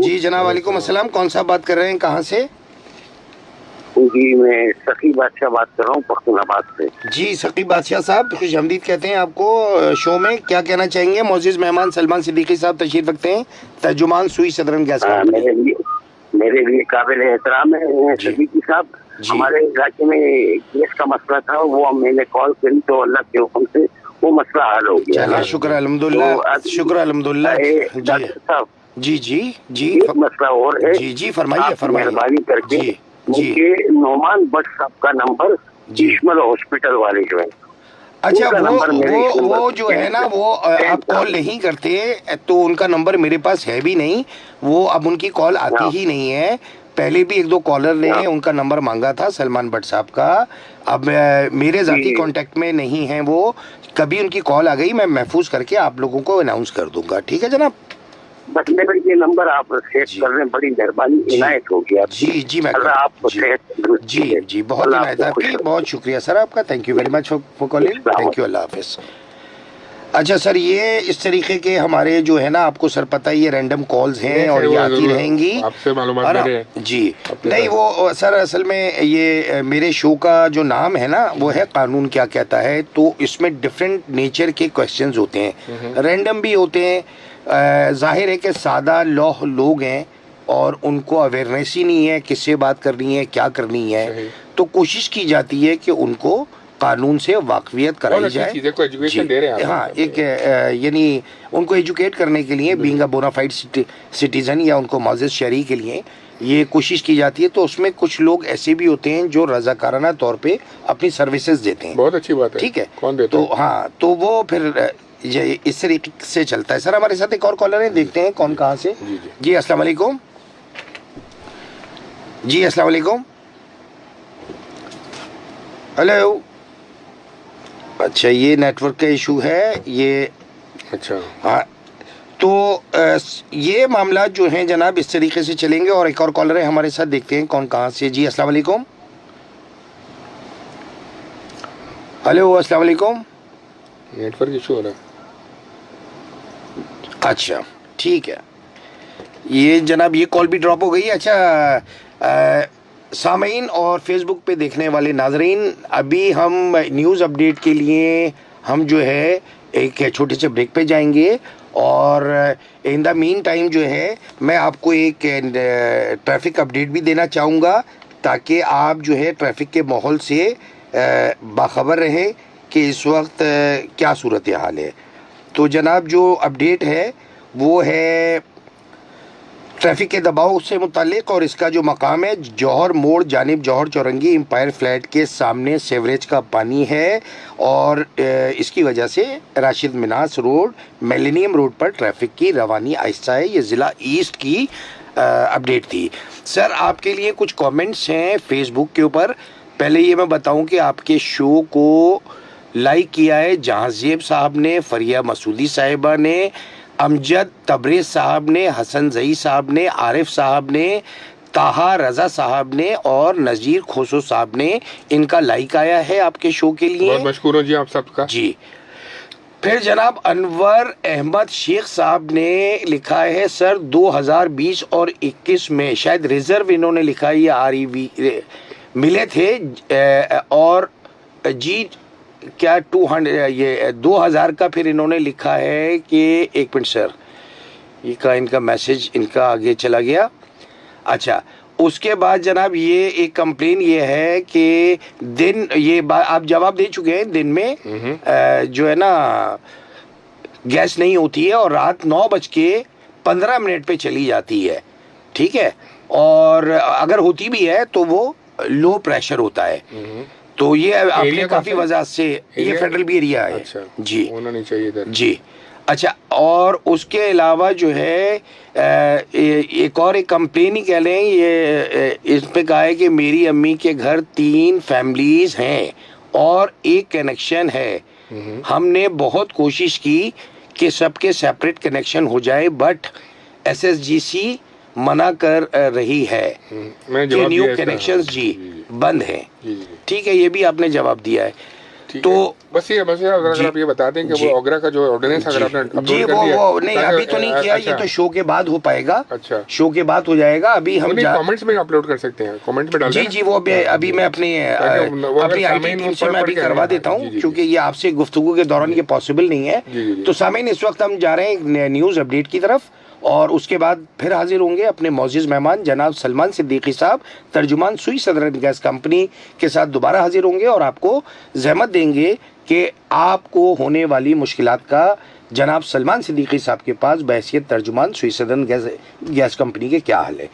Speaker 1: जी जनाब वालेकुम अस्सलाम, कौन सा बात कर रहे हैं, कहाँ से?
Speaker 6: जी मैं सकी बादशाह बात कर रहा हूँ पख्तूनाबाद से। जी
Speaker 1: सकी बादशाह साहब, खुश हमदीद कहते हैं आपको शो में। क्या कहना चाहेंगे? मोअज़्ज़िज़ मेहमान सलमान सिद्दीकी साहब तशरीफ रखते हैं, तर्जुमान सुई सदरन गैस।
Speaker 6: मेरे लिए काबिल एहतराम है सिद्दीकी साहब। हमारे इलाके में गैस का मसला था, वो मैंने कॉल करी तो अल्लाह के हुक्म से वो मसला हल हो गया।
Speaker 1: शुक्र अल्हम्दुलिल्लाह, शुक्र अल्हम्दुलिल्लाह।
Speaker 6: डॉक्टर साहब
Speaker 1: जी
Speaker 6: एक मसला और है।
Speaker 1: जी फरमाइए।
Speaker 6: मेहरबानी करके मुझे नोमान भट्ट साहब का नंबर इश्मल हॉस्पिटल वाले जो है।
Speaker 1: अच्छा, वो जो है ना, वो आप कॉल नहीं करते तो उनका नंबर मेरे पास है भी नहीं, वो अब उनकी कॉल आती ही नहीं है। पहले भी 1-2 कॉलर ने उनका नंबर मांगा था, सलमान भट्ट साहब का। अब मेरे जाती कांटेक्ट में नहीं है वो। कभी उनकी कॉल आ गई मैं महफूज करके आप लोगों को अनाउंस कर दूंगा। ठीक है जनाब,
Speaker 6: बस मेरा ये नंबर आप सेव कर रहे हैं, बड़ी मेहरबानी, इनायत होगी आपकी।
Speaker 1: जी मैं
Speaker 6: आपको
Speaker 1: जी बहुत इनायत आपकी, बहुत शुक्रिया सर आपका। Thank you very much for calling. Thank you, अल्लाह हाफिज। अच्छा सर, ये इस तरीके के हमारे जो है ना, आपको सर पता है ये रैंडम कॉल्स हैं और ये आती रहेंगी
Speaker 2: आपसे मालूमात मेरे
Speaker 1: जी। नहीं वो सर असल में ये मेरे शो का जो नाम है ना वो है कानून क्या कहता है, तो इसमें डिफरेंट नेचर के क्वेश्चंस होते हैं, रैंडम भी होते हैं। जाहिर है कि सादा लौह लोग हैं और उनको अवेयरनेस ही नहीं है किससे बात करनी है, क्या करनी है, तो कोशिश की जाती है कि उनको कानून से वाकफियत कराई जाए।
Speaker 2: को एजुकेशन दे रहे हैं
Speaker 1: हाँ, एक यानी उनको एजुकेट करने के लिए, बीइंग अ बोनाफाइड सिटीजन या उनको मौजूद शहरी के लिए ये कोशिश की जाती है। तो उसमें कुछ लोग ऐसे भी होते हैं जो रजाकाराना तौर पे अपनी सर्विसेज देते हैं।
Speaker 2: बहुत अच्छी बात है।
Speaker 1: ठीक है,
Speaker 2: कौन देता
Speaker 1: तो हाँ, तो वो फिर ये इस तरीके से चलता है। सर हमारे साथ एक और कॉलर है, देखते हैं कौन कहाँ से। जी अस्सलाम वालेकुम। जी अस्सलाम वालेकुम। हेलो। अच्छा, ये नेटवर्क का इशू है ये।
Speaker 2: अच्छा
Speaker 1: हाँ, तो ये मामला जो है जनाब इस तरीके से चलेंगे। और एक और कॉलर है हमारे साथ, देखते हैं कौन कहाँ से। जी अस्सलाम वालेकुम। हेलो अस्सलाम वालेकुम।
Speaker 2: नेटवर्क इशू हो रहा है।
Speaker 1: अच्छा ठीक है, ये जनाब ये कॉल भी ड्रॉप हो गई। अच्छा सामीन और फेसबुक पे देखने वाले नाजरीन, अभी हम न्यूज़ अपडेट के लिए हम जो है एक छोटे से ब्रेक पे जाएंगे और इन द मीन टाइम जो है मैं आपको एक ट्रैफिक अपडेट भी देना चाहूँगा ताकि आप जो है ट्रैफिक के माहौल से बाखबर रहें कि इस वक्त क्या सूरत हाल है। तो जनाब जो अपडेट है वो है ट्रैफिक के दबाव से मुतालिक, और इसका जो मकाम है जौहर मोड़ जानिब जौहर चौरंगी एम्पायर फ्लैट के सामने सेवरेज का पानी है और इसकी वजह से Rashid Manas road millennium road पर ट्रैफिक की रवानी आहिस्ता है। ये ज़िला ईस्ट की अपडेट थी। सर आपके लिए कुछ कमेंट्स हैं फेसबुक के ऊपर। पहले ये मैं बताऊं कि आपके शो को लाइक किया है जहांजेब साहब ने, फरिया मसूदी साहिबा ने, अमजद तबरेज साहब ने, हसन जई साहब ने, आरिफ साहब ने, ताहा रजा साहब ने और नज़ीर खोसो साहब ने। इनका लाइक आया है आपके शो के लिए,
Speaker 2: बहुत मशकूर हूं जी आप सबका जी।
Speaker 1: फिर जनाब अनवर अहमद शेख साहब ने लिखा है सर 2020 और 21 में शायद रिजर्व इन्होंने लिखा है, ये REV मिले थे और जी क्या 200 ये 2000 का फिर इन्होंने लिखा है कि एक मिनट सर, ये का इनका मैसेज इनका आगे चला गया। अच्छा, उसके बाद जनाब ये एक कंप्लेन ये है कि दिन ये आप जवाब दे चुके हैं, दिन में जो है ना गैस नहीं होती है और रात 9:15 पे चली जाती है। ठीक है, और अगर होती भी है तो वो लो प्रेशर होता है। तो ये आपने काफी वजह से ये फेडरल भी एरिया है।
Speaker 2: अच्छा,
Speaker 1: जी
Speaker 2: होना नहीं चाहिए इधर
Speaker 1: जी। अच्छा, और उसके अलावा जो है एक और एक कंप्लेन ही कह लें, ये इस पे कहा है कि मेरी अम्मी के घर 3 फैमिलीज हैं और एक कनेक्शन है। हमने बहुत कोशिश की कि सबके सेपरेट कनेक्शन हो जाए बट SSGC मना कर रही है कि न्यू कनेक्शंस जी बंद हैं। ठीक है, ये भी आपने जवाब दिया है। तो
Speaker 2: बस अगर आप ये बता दें कि वो ओगरा का जो ऑर्डिनेंस अगर आपने अपलोड
Speaker 1: जी
Speaker 2: कर दिया,
Speaker 1: वो नहीं अभी तो नहीं किया। ये तो शो के बाद हो पाएगा।
Speaker 2: अच्छा,
Speaker 1: शो के बाद हो जाएगा। अभी हम
Speaker 2: कमेंट्स में अपलोड कर सकते हैं, कमेंट में डाल दें।
Speaker 1: जी वो अभी मैं अपनी IT टीम से मैं अभी करवा देता हूँ क्योंकि ये आपसे गुफ्तगू के दौरान ये पॉसिबल नहीं है। तो सामीन इस वक्त हम जा रहे हैं न्यूज़ अपडेट की तरफ और उसके बाद फिर हाजिर होंगे अपने मौजूद मेहमान जनाब सलमान सिद्दीकी साहब, तर्जुमान सुई सदरन गैस कंपनी के साथ दोबारा हाजिर होंगे और आपको जहमत देंगे कि आपको होने वाली मुश्किलात का जनाब सलमान सिद्दीकी साहब के पास बहैसियत तर्जुमान सुई सदरन गैस कंपनी के क्या हाल है।